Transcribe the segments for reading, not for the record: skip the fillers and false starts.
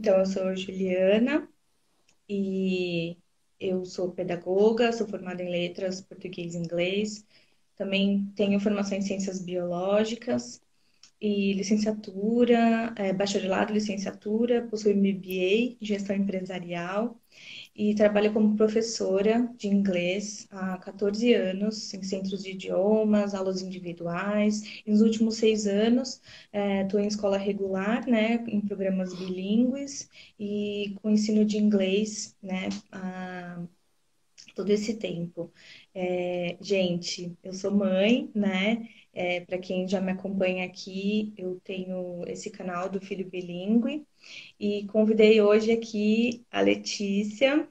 Então, eu sou Juliana e eu sou pedagoga, sou formada em letras, português e inglês. Também tenho formação em ciências biológicas e licenciatura, bacharelado, licenciatura, possuo MBA, gestão empresarial e trabalho como professora de inglês há 14 anos em centros de idiomas, aulas individuais. E nos últimos 6 anos, estou em escola regular, né, em programas bilíngues e com ensino de inglês, né, todo esse tempo. Gente, eu sou mãe, né? Para quem já me acompanha aqui, eu tenho esse canal do Filho Bilíngue e convidei hoje aqui a Letícia,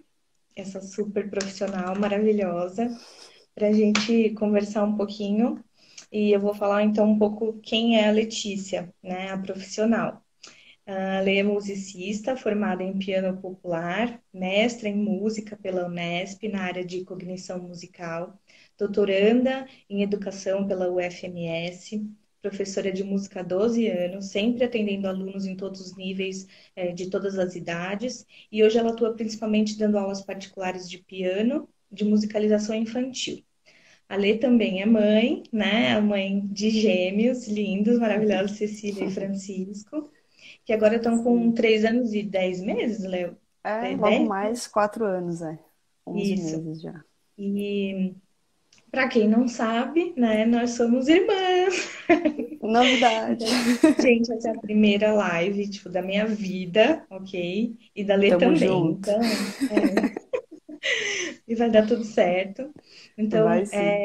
essa super profissional maravilhosa, para a gente conversar um pouquinho. E eu vou falar então um pouco quem é a Letícia, né, a profissional. A Lê é musicista, formada em piano popular, mestra em música pela Unesp na área de cognição musical, doutoranda em educação pela UFMS, professora de música há 12 anos, sempre atendendo alunos em todos os níveis, de todas as idades, e hoje ela atua principalmente dando aulas particulares de piano, de musicalização infantil. A Lê também é mãe, né? A mãe de gêmeos lindos, maravilhosos, Cecília e Francisco, que agora estão com Sim. 3 anos e 10 meses, Léo. É, logo 10? mais 4 anos, 11 Isso. meses já. E para quem não sabe, né, nós somos irmãs. Novidade. Então, gente, essa é a primeira live, tipo, da minha vida, ok? E da Lê Tamo também. junto. Então, e vai dar tudo certo. Vai Então, sim.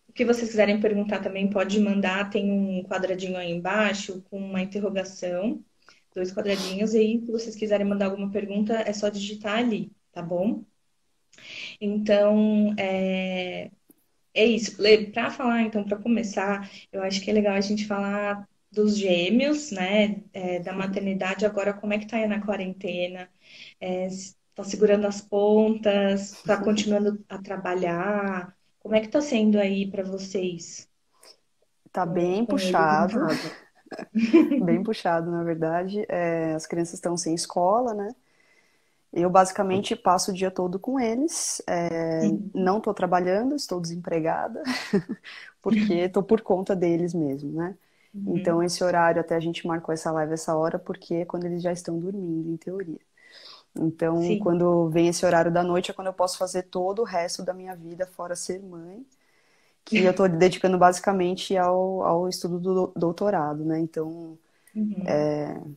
o que vocês quiserem perguntar também pode mandar. Tem um quadradinho aí embaixo com uma interrogação, dois quadradinhos. E aí, se vocês quiserem mandar alguma pergunta, é só digitar ali, tá bom? Então, é isso. Para falar, então, para começar, eu acho que é legal a gente falar dos gêmeos, né? Da maternidade. Agora, como é que tá aí na quarentena? Tá segurando as pontas? Tá continuando a trabalhar? Como é que tá sendo aí para vocês Tá bem com eles em puxado, casa? bem puxado, na verdade. As crianças estão sem escola, né? Eu basicamente passo o dia todo com eles. Uhum. Não tô trabalhando, estou desempregada, porque tô por conta deles mesmo, né? Então, Uhum. esse horário, até a gente marcou essa live essa hora, porque é quando eles já estão dormindo, em teoria. Então, Sim. quando vem esse horário da noite, é quando eu posso fazer todo o resto da minha vida, fora ser mãe, que eu estou dedicando basicamente ao estudo do doutorado, né? Então, Uhum.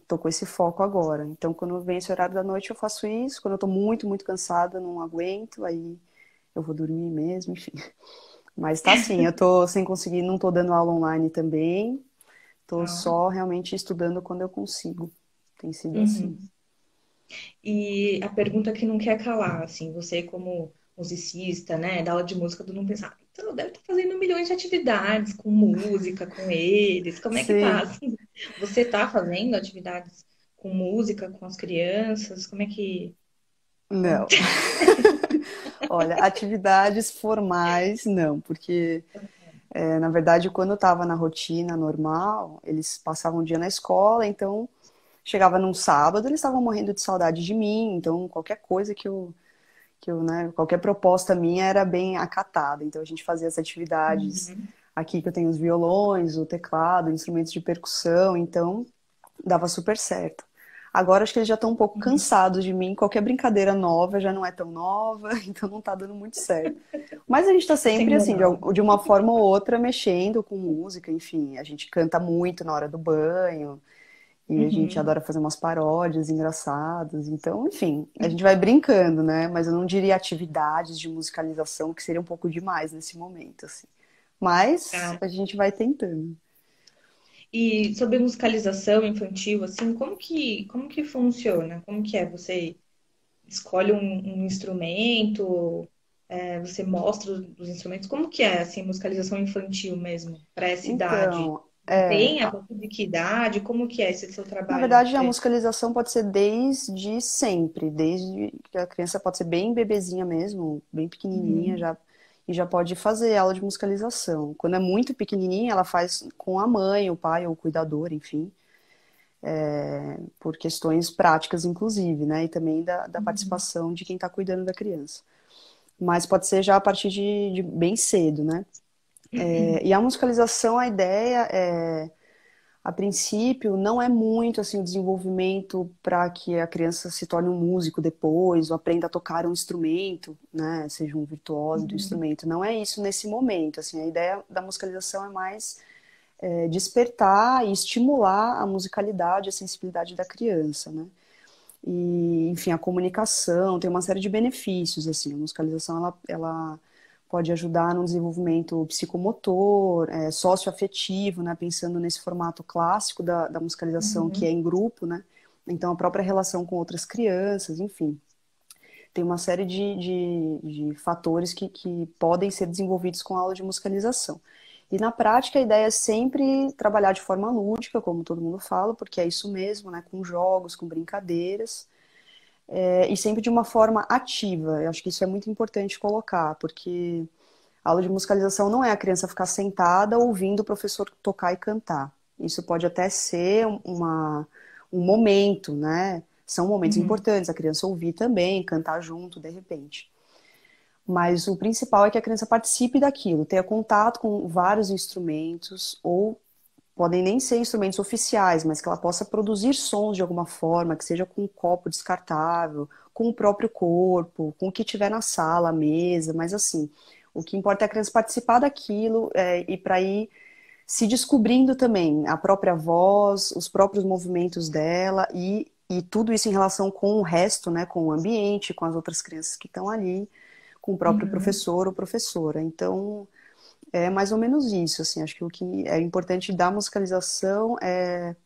estou com esse foco agora. Então, quando vem esse horário da noite, eu faço isso. Quando eu estou muito, muito cansada, não aguento, aí eu vou dormir mesmo, enfim. Mas tá assim, eu tô sem conseguir, não tô dando aula online também, tô Tá. só realmente estudando quando eu consigo. Tem sido assim. Uhum. E a pergunta que não quer calar, assim, você como musicista, né, da aula de música, todo mundo pensa, então deve estar fazendo milhões de atividades com música, com eles, como é que tá? Sim, Assim, você tá fazendo atividades com música, com as crianças, como é que... como- não. Olha, atividades formais, não, porque na verdade quando eu estava na rotina normal, eles passavam o dia na escola, então chegava num sábado, eles estavam morrendo de saudade de mim, então qualquer coisa né, qualquer proposta minha era bem acatada. Então a gente fazia as atividades Uhum, aqui que eu tenho os violões, o teclado, instrumentos de percussão, então dava super certo. Agora acho que eles já estão um pouco uhum. cansados de mim. Qualquer brincadeira nova já não é tão nova, então não tá dando muito certo. Mas a gente tá Tá sempre sendo assim, normal. de uma forma ou outra, mexendo com música, enfim. A gente canta muito na hora do banho, e a gente Uhum. adora fazer umas paródias engraçadas. Então, enfim, a gente vai brincando, né? Mas eu não diria atividades de musicalização, que seria um pouco demais nesse momento, assim. Mas Tá. a gente vai tentando. E sobre musicalização infantil, assim, como que funciona? Como que é? Você escolhe um instrumento, você mostra os instrumentos. Como que é, assim, musicalização infantil mesmo, para essa idade? Então, Tem a partir de que idade? Como que é esse seu na trabalho? verdade, a musicalização pode ser desde sempre, desde que a criança pode ser bem bebezinha mesmo, bem pequenininha, Uhum, já, e já pode fazer aula de musicalização. Quando é muito pequenininha, ela faz com a mãe, o pai ou o cuidador, enfim. por questões práticas, inclusive, né? E também da Uhum. participação de quem está cuidando da criança. Mas pode ser já a partir de bem cedo, né? E a musicalização, a ideia é, a princípio, não é muito assim o desenvolvimento para que a criança se torne um músico depois, ou aprenda a tocar um instrumento, né? Seja um virtuoso do Uhum. instrumento. Não é isso nesse momento. Assim, a ideia da musicalização é mais despertar e estimular a musicalidade, a sensibilidade da criança, né? E, enfim, a comunicação tem uma série de benefícios, assim. A musicalização, ela pode ajudar no desenvolvimento psicomotor, socioafetivo, né? Pensando nesse formato clássico da musicalização, que é Uhum. em grupo, né? Então, a própria relação com outras crianças, enfim. Tem uma série de fatores que podem ser desenvolvidos com a aula de musicalização. E na prática, a ideia é sempre trabalhar de forma lúdica, como todo mundo fala, porque é isso mesmo, né? Com jogos, com brincadeiras, e sempre de uma forma ativa. Eu acho que isso é muito importante colocar, porque a aula de musicalização não é a criança ficar sentada ouvindo o professor tocar e cantar. Isso pode até ser um momento, né? São momentos Uhum. importantes, a criança ouvir também, cantar junto, de repente. Mas o principal é que a criança participe daquilo, tenha contato com vários instrumentos, ou podem nem ser instrumentos oficiais, mas que ela possa produzir sons de alguma forma, que seja com um copo descartável, com o próprio corpo, com o que tiver na sala, a mesa, mas assim, o que importa é a criança participar daquilo e para ir se descobrindo também a própria voz, os próprios movimentos dela e tudo isso em relação com o resto, né, com o ambiente, com as outras crianças que estão ali, com o próprio Uhum. professor ou professora. Então, é mais ou menos isso, assim, acho que o que é importante da musicalização é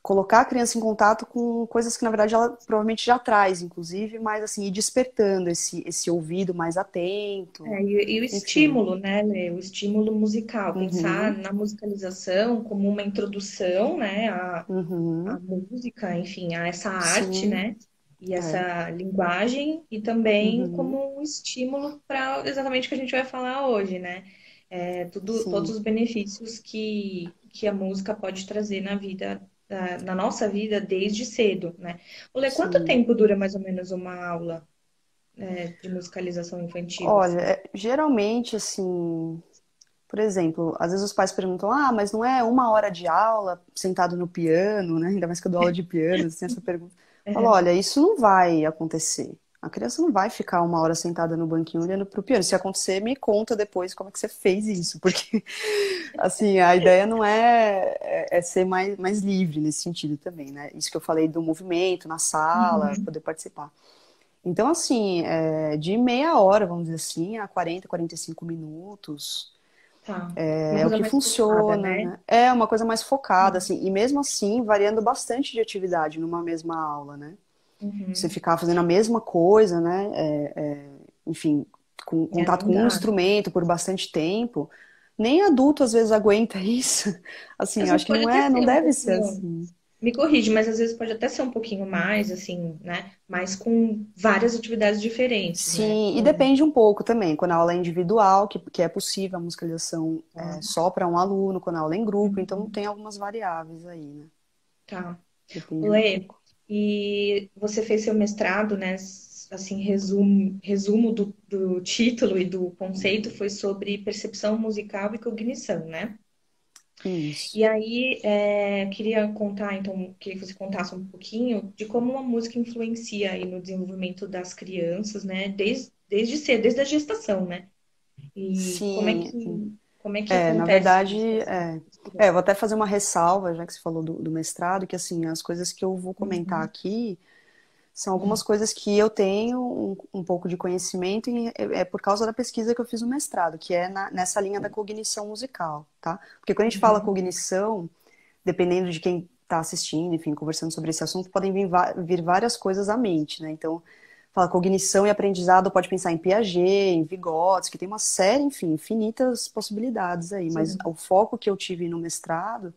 colocar a criança em contato com coisas que, na verdade, ela provavelmente já traz, inclusive, mas, assim, ir despertando esse ouvido mais atento, E o enfim. estímulo, né, Lê? O estímulo musical, pensar Uhum, na musicalização como uma introdução, né, à uhum, música, enfim, a essa arte, sim, né, e é, essa linguagem, e também uhum, como um estímulo para exatamente o que a gente vai falar hoje, né? Todos sim, os benefícios que a música pode trazer na vida, na nossa vida desde cedo, né? Olê, quanto sim. tempo dura mais ou menos uma aula, de musicalização infantil, Olha, assim? geralmente, assim, por exemplo, às vezes os pais perguntam, ah, mas não é 1 hora de aula sentado no piano, né? Ainda mais que eu dou aula de piano, assim, essa pergunta. Eu falo, olha, isso não vai acontecer. A criança não vai ficar 1 hora sentada no banquinho olhando pro piano. Se acontecer, me conta depois como é que você fez isso, porque, assim, a ideia não é ser mais livre nesse sentido também, né? Isso que eu falei do movimento na sala, Uhum. poder participar. Então, assim, de meia hora, vamos dizer assim, a 40, 45 minutos, Tá. Uma é o coisa que mais focada, funciona, né? né? É uma coisa mais focada, Sim. assim, e mesmo assim, variando bastante de atividade numa mesma aula, né? Você Uhum. ficar fazendo a mesma coisa, né? Enfim, com contato Não com um dá, né? instrumento por bastante tempo, nem adulto às vezes aguenta isso. Assim, Às eu vezes acho que pode não até é, não ser um deve ser pouquinho. assim. Me corrige, mas às vezes pode até ser um pouquinho mais, assim, né? Mas com várias atividades diferentes, né? Sim, e depende um pouco também. Quando a aula é individual, que é possível a musicalização só para um aluno, quando a aula é em grupo, então Uhum. tem algumas variáveis aí, né? Tá. Depende um Lê, pouco. e você fez seu mestrado, né? Assim, resumo do título e do conceito foi sobre percepção musical e cognição, né? Isso. E aí, queria contar, então, queria que você contasse um pouquinho de como a música influencia aí no desenvolvimento das crianças, né? Desde cedo, desde a gestação, né? E Sim, como é que na acontece verdade, isso, assim, com as eu vou crianças? até fazer uma ressalva, já que você falou do mestrado, que assim, as coisas que eu vou comentar Uhum, aqui são algumas coisas que eu tenho um pouco de conhecimento e é por causa da pesquisa que eu fiz no mestrado, que é nessa linha da cognição musical, tá? Porque quando a gente fala uhum, cognição, dependendo de quem está assistindo, enfim, conversando sobre esse assunto, podem vir várias coisas à mente, né? Então, fala cognição e aprendizado, pode pensar em Piaget, em Vygotsky, tem uma série, enfim, infinitas possibilidades aí, mas sim. o foco que eu tive no mestrado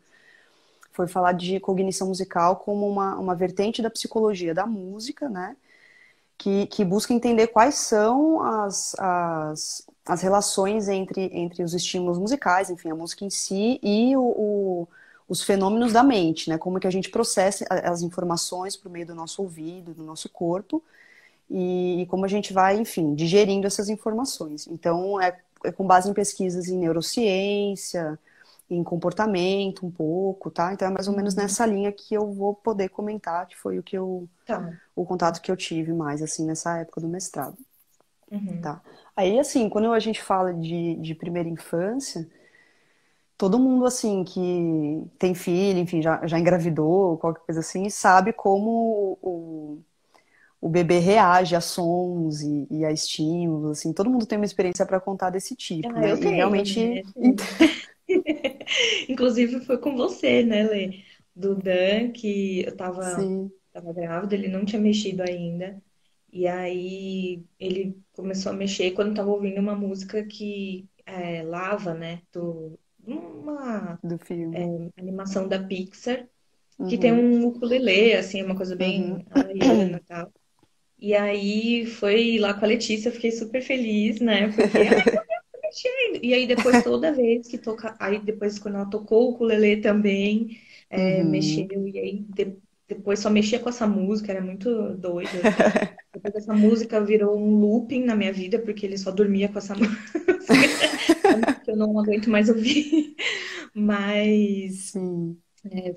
foi falar de cognição musical como uma vertente da psicologia da música, né? Que busca entender quais são as relações entre os estímulos musicais, enfim, a música em si e o os fenômenos da mente, né? Como que a gente processa as informações por meio do nosso ouvido, do nosso corpo, e como a gente vai, enfim, digerindo essas informações. Então, é com base em pesquisas em neurociência, em comportamento um pouco, tá? Então é mais ou menos Uhum. nessa linha que eu vou poder comentar, que foi Tá. o contato que eu tive mais, assim, nessa época do mestrado, Uhum. tá? Aí, assim, quando a gente fala de primeira infância, todo mundo, assim, que tem filho, enfim, já engravidou, qualquer coisa assim, sabe como o bebê reage a sons e a estímulos, assim, todo mundo tem uma experiência para contar desse tipo, Ah, né? eu E tenho, realmente, né? Inclusive foi com você, né, Lê? Do Dan, que eu sim, tava grávida, ele não tinha mexido ainda. E aí ele começou a mexer quando tava ouvindo uma música que Lava, né? Uma do filme. animação da Pixar, que tem Uhum, um ukulele, assim, uma coisa uhum. bem havaiana e tal. E aí foi lá com a Letícia, eu fiquei super feliz, né? Porque mexendo. E aí depois toda vez que toca, aí depois quando ela tocou o ukulele também, Uhum. mexeu e aí depois só mexia com essa música, era muito doido assim. Depois essa música virou um looping na minha vida porque ele só dormia com essa música, tanto que eu não aguento mais ouvir. Mas Sim.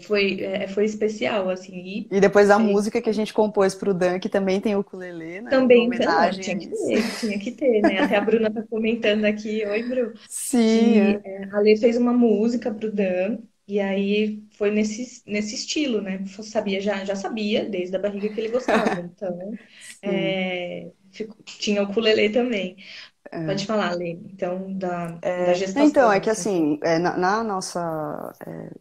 foi especial assim e E depois a aí música que a gente compôs pro Dan, que também tem o ukulele, né? Em também, não, homenagem a isso. tinha que ter, né? Até a Bruna tá comentando aqui, oi, Bru, Sim, que é. a Lê fez uma música pro Dan, e aí foi nesse estilo, né? Já sabia desde a barriga que ele gostava, então Sim. tinha o ukulele também. Pode falar, Lê, então, da Então, gestação, é que assim. assim, na nossa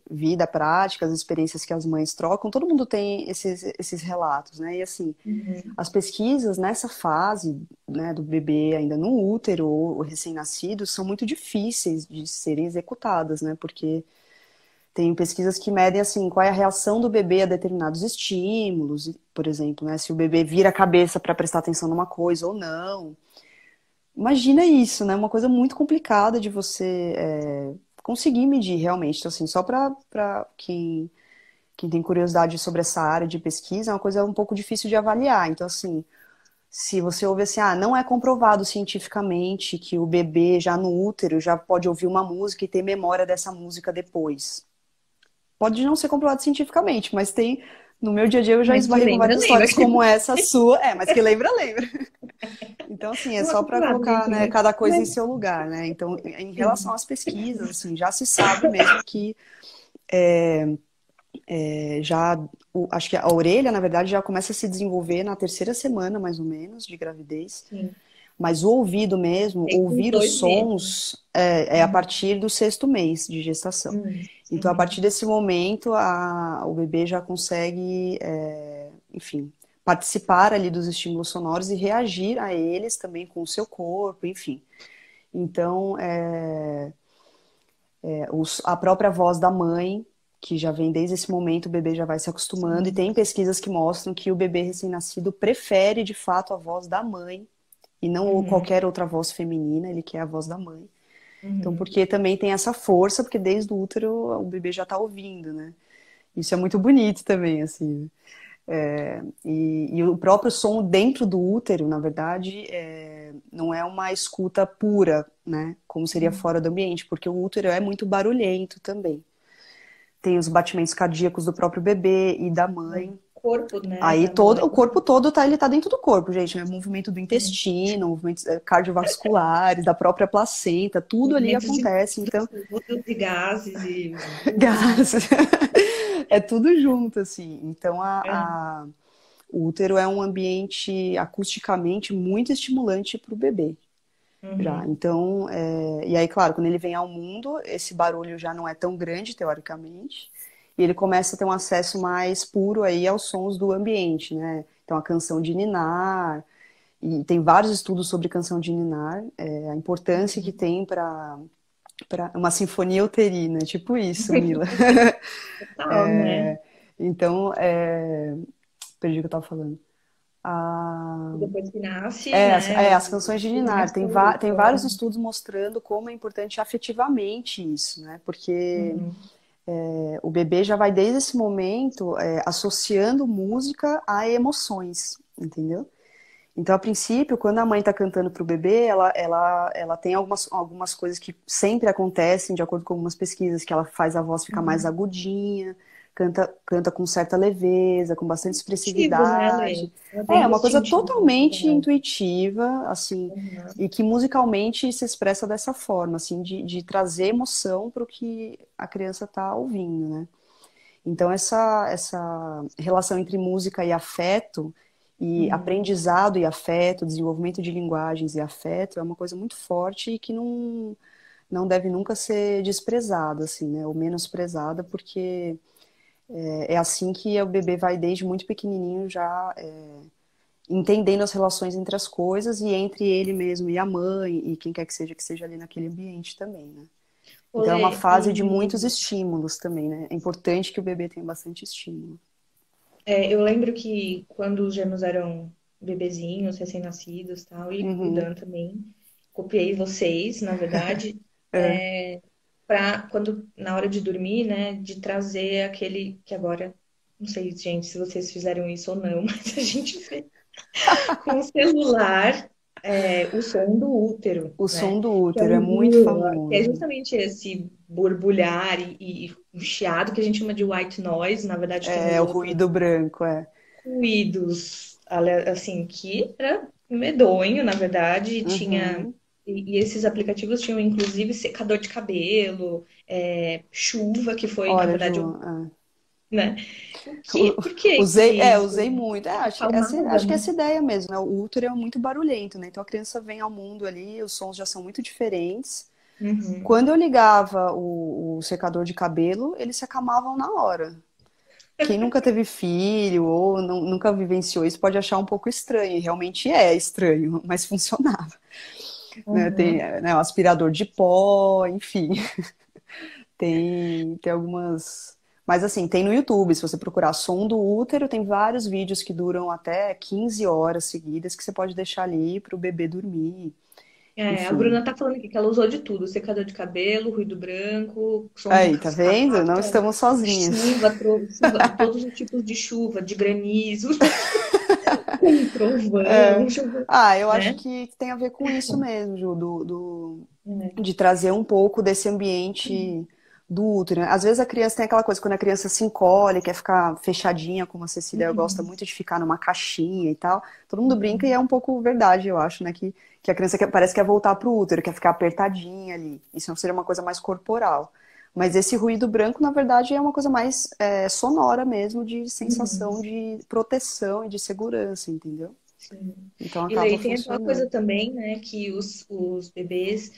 vida prática, as experiências que as mães trocam, todo mundo tem esses relatos, né? E assim, Uhum, as pesquisas nessa fase, né, do bebê ainda no útero ou recém-nascido são muito difíceis de serem executadas, né? Porque tem pesquisas que medem assim qual é a reação do bebê a determinados estímulos, por exemplo, né? Se o bebê vira a cabeça para prestar atenção numa coisa ou não. Imagina isso, né? Uma coisa muito complicada de você conseguir medir realmente. Então, assim, só para quem tem curiosidade sobre essa área de pesquisa, é uma coisa um pouco difícil de avaliar. Então, assim, se você ouve assim, não é comprovado cientificamente que o bebê já no útero já pode ouvir uma música e ter memória dessa música depois. Pode não ser comprovado cientificamente, mas tem. No meu dia a dia eu já mas que esbarrei com lembra, várias lembra. histórias como essa sua. Mas que lembra, lembra. Então, assim, é Não é só para comprovado, colocar, gente, né, cada coisa em mas seu lugar, né? Então, em relação sim. às pesquisas, assim, já se sabe mesmo que já, acho que a orelha, na verdade, já começa a se desenvolver na terceira semana, mais ou menos, de gravidez. Sim. Mas o ouvido mesmo, Tem uns ouvir os 2 meses. sons, é a partir do sexto mês de gestação. Então, a Uhum. partir desse momento, o bebê já consegue, enfim, participar ali dos estímulos sonoros e reagir a eles também com o seu corpo, enfim. Então, a própria voz da mãe, que já vem desde esse momento, o bebê já vai se acostumando, e Sim. tem pesquisas que mostram que o bebê recém-nascido prefere de fato a voz da mãe e não Uhum. qualquer outra voz feminina, ele quer a voz da mãe. Então, Uhum. porque também tem essa força, porque desde o útero o bebê já está ouvindo, né? Isso é muito bonito também, assim. E o próprio som dentro do útero, na verdade, não é uma escuta pura, né? Como seria Uhum. fora do ambiente, porque o útero é muito barulhento também. Tem os batimentos cardíacos do próprio bebê e da O mãe. corpo, né, Aí da mãe. o corpo todo ele tá dentro do corpo, gente. É movimento do Sim. intestino, movimentos cardiovasculares, da própria placenta, tudo ali Movimentos acontece. Então, difusos e gases e tudo. gases. É tudo junto, assim. Então, É. o útero é um ambiente acusticamente muito estimulante para o bebê. Já. Uhum. Então, e aí, claro, quando ele vem ao mundo, esse barulho já não é tão grande, teoricamente, e ele começa a ter um acesso mais puro aí aos sons do ambiente, né? Então, a canção de ninar, e tem vários estudos sobre canção de ninar, a importância que Uhum. tem para uma sinfonia uterina, tipo isso, Mila. Total, né? Então, perdi o que eu estava falando. Ah, E depois que nasce, né, as canções de Ninar. começa o Tem vários coro. estudos mostrando como é importante afetivamente isso, né? Porque Uhum. O bebê já vai desde esse momento associando música a emoções, entendeu? Então, a princípio, quando a mãe está cantando para o bebê, ela tem algumas coisas que sempre acontecem, de acordo com algumas pesquisas, que ela faz a voz ficar mais Uhum. agudinha, canta com certa leveza, com bastante Instintivo, né, Lê? expressividade. É É bem uma coisa instintivo, na totalmente verdade. intuitiva, assim, Uhum. e que musicalmente se expressa dessa forma, assim, de trazer emoção para o que a criança está ouvindo, né? Então, essa relação entre música e afeto, e Uhum. aprendizado e afeto, desenvolvimento de linguagens e afeto, é uma coisa muito forte e que não deve nunca ser desprezada, assim, né? Ou menosprezada, porque é assim que o bebê vai, desde muito pequenininho, já entendendo as relações entre as coisas e entre ele mesmo e a mãe e quem quer que seja ali naquele ambiente também, né? Então é uma Olê, fase de muitos e estímulos também, né? É importante que o bebê tenha bastante estímulo. eu lembro que quando os gêmeos eram bebezinhos, recém-nascidos, tal, e o Uhum. Dan também, copiei vocês, na verdade, É. para quando na hora de dormir, né, de trazer aquele que agora, não sei, gente, se vocês fizeram isso ou não, mas a gente fez com o celular, o som do útero, O som né? do Que é útero é um muito que é famoso. justamente esse borbulhar e um chiado que a gente chama de white noise, na verdade tem os É o outros ruído branco, é. ruídos, assim, que era medonho, na verdade, e tinha. Uhum. E esses aplicativos tinham inclusive secador de cabelo, chuva, que foi, na Olha, verdade, Ju, é. né? Por que Usei, que usei isso muito. acalmava, Acho que é né? essa ideia mesmo, né? O útero é muito barulhento, né? Então a criança vem ao mundo ali, os sons já são muito diferentes. Uhum. Quando eu ligava o secador de cabelo, eles se acalmavam na hora. Quem nunca teve filho ou nunca vivenciou isso pode achar um pouco estranho, e realmente é estranho, mas funcionava. Né? Tem, Uhum. né, o aspirador de pó, enfim. Tem algumas. Mas assim, tem no YouTube, se você procurar som do útero, tem vários vídeos que duram até 15 horas seguidas que você pode deixar ali para o bebê dormir. A Enfim. Bruna tá falando aqui que ela usou de tudo: secador de cabelo, ruído branco, som de Aí, tá vendo? Não cascata, estamos sozinhas. chuva, chuva, todos os tipos de chuva, de granizo, com trovão, chuva, Eu acho né? que tem a ver com isso mesmo, Ju, de trazer um pouco desse ambiente do útero, né? Às vezes a criança tem aquela coisa, quando a criança se encolhe, quer ficar fechadinha, como a Cecília gosta Uhum, muito de ficar numa caixinha e tal. Todo mundo brinca e é uhum, um pouco verdade, eu acho, né? Que a criança parece que quer voltar pro útero, quer ficar apertadinha ali. Isso seria uma coisa mais corporal. Mas esse ruído branco, na verdade, é uma coisa mais sonora mesmo, de uhum, sensação de proteção e de segurança, entendeu? sim. Então E acaba Lei, tem aquela coisa funcionando. também, né, que os bebês,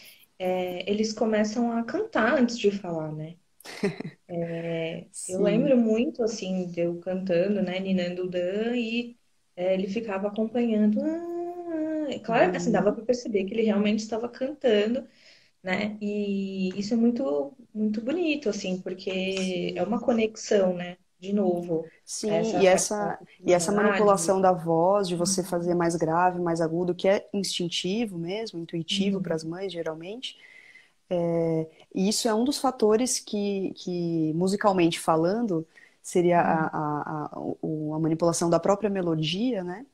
eles começam a cantar antes de falar, né? Eu Sim. lembro muito, assim, de eu cantando, né, Ninando Dan, e ele ficava acompanhando. Claro, assim, dava Uhum. para perceber que ele realmente estava cantando, né? E isso é muito, muito bonito, assim, porque é Sim. uma conexão, né? De novo, Sim, essa e essa afetividade. manipulação da voz, de você fazer mais grave, mais agudo, que é instintivo mesmo, intuitivo para Uhum, as mães, geralmente. E isso é um dos fatores que musicalmente falando, seria uhum, a manipulação da própria melodia, né?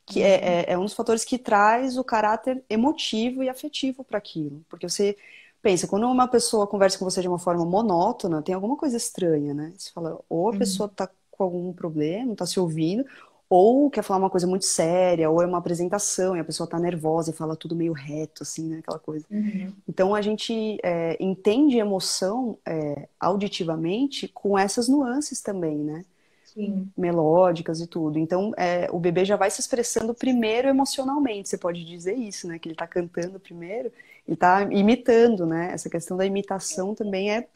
Que uhum, é um dos fatores que traz o caráter emotivo e afetivo para aquilo. Porque você pensa, quando uma pessoa conversa com você de uma forma monótona, tem alguma coisa estranha, né? Você fala, ou a uhum, pessoa está com algum problema, não está se ouvindo, ou quer falar uma coisa muito séria, ou é uma apresentação e a pessoa está nervosa e fala tudo meio reto, assim, né? Aquela coisa. uhum, Então a gente entende emoção auditivamente com essas nuances também, né? sim. Melódicas e tudo. Então, o bebê já vai se expressando primeiro emocionalmente, você pode dizer isso, né? Que ele está cantando primeiro, ele está imitando, né? Essa questão da imitação também é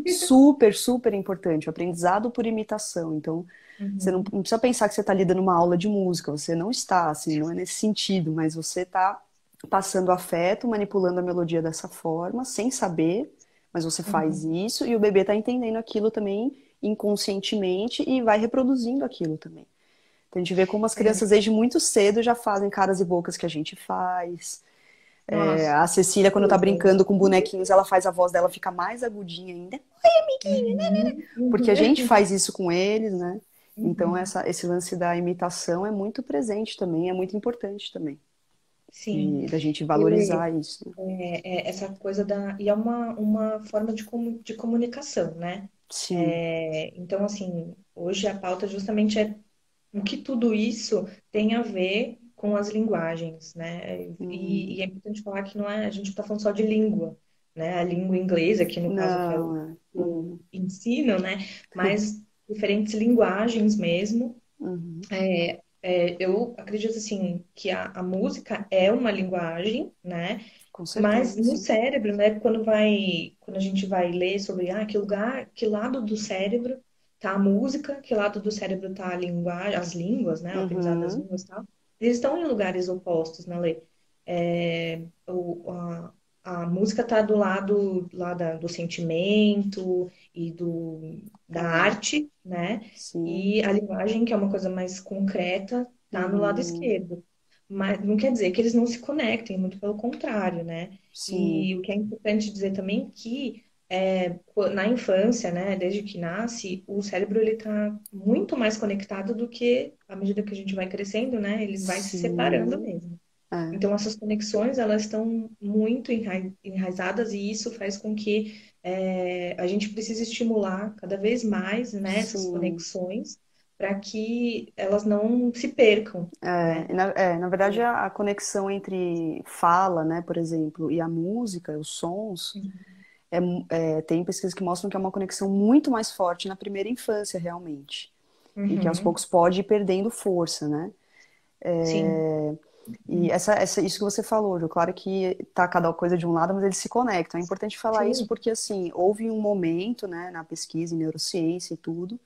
super, super importante, o aprendizado por imitação. Então, você Uhum, não precisa pensar que você está ali dando uma aula de música, você não está, assim, não é nesse sentido, mas você está passando afeto, manipulando a melodia dessa forma, sem saber, mas você faz uhum. isso e o bebê está entendendo aquilo também inconscientemente e vai reproduzindo aquilo também. Então a gente vê como as crianças desde muito cedo já fazem caras e bocas que a gente faz, Nossa, A Cecília, quando tá tudo. brincando com bonequinhos, ela faz a voz dela ficar mais agudinha ainda. Uhum, Porque a gente uhum, faz isso com eles, né? Então, uhum. esse lance da imitação é muito presente também, é muito importante também, Sim. da gente E valorizar isso, né? essa coisa da. E é uma forma de comunicação, né? Sim. Então, assim, hoje a pauta justamente é o que tudo isso tem a ver com as linguagens, né? Uhum. E é importante falar que não é, a gente está falando só de língua, né? A língua inglesa, que no caso que é Não, é. o Uhum. ensino, né? Mas diferentes linguagens mesmo. Uhum. Eu acredito assim que a música é uma linguagem, né? Com Mas certeza, no sim. cérebro, né, quando a gente vai ler sobre que lugar, que lado do cérebro tá a música, que lado do cérebro tá a linguagem, as línguas, né, o aprendizado das Uhum. línguas e tal, eles estão em lugares opostos na lei. A música tá do lado lá do sentimento e da É, arte, né? sim. E a linguagem, que é uma coisa mais concreta, tá no lado Uhum. esquerdo. Mas não quer dizer que eles não se conectem, muito pelo contrário, né? Sim. E o que é importante dizer também que na infância, né, desde que nasce, o cérebro ele está muito mais conectado do que à medida que a gente vai crescendo, né, ele vai se separando Sim. mesmo. É, Então essas conexões elas estão muito enraizadas e isso faz com que a gente precise estimular cada vez mais, né, essas sim. conexões para que elas não se percam, né? Na verdade, a conexão entre fala, né, por exemplo, e a música, os sons, tem pesquisas que mostram que é uma conexão muito mais forte na primeira infância, realmente. E que aos Uhum. poucos pode ir perdendo força, né? Sim. E isso que você falou, Ju, claro que tá cada coisa de um lado, mas eles se conectam. É importante falar isso Sim. porque, assim, houve um momento, né, na pesquisa em neurociência e tudo,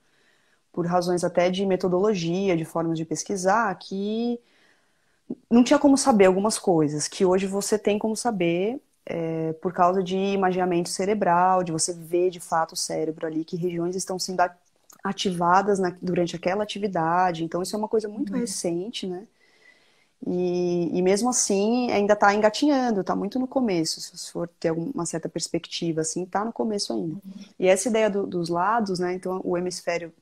por razões até de metodologia, de formas de pesquisar, que não tinha como saber algumas coisas, que hoje você tem como saber, por causa de imaginamento cerebral, de você ver de fato o cérebro ali, que regiões estão sendo ativadas durante aquela atividade. Então, isso é uma coisa muito Uhum. recente, né? E mesmo assim, ainda está engatinhando, está muito no começo, se for ter uma certa perspectiva, assim, está no começo ainda. E essa ideia dos lados, né? Então, o hemisfério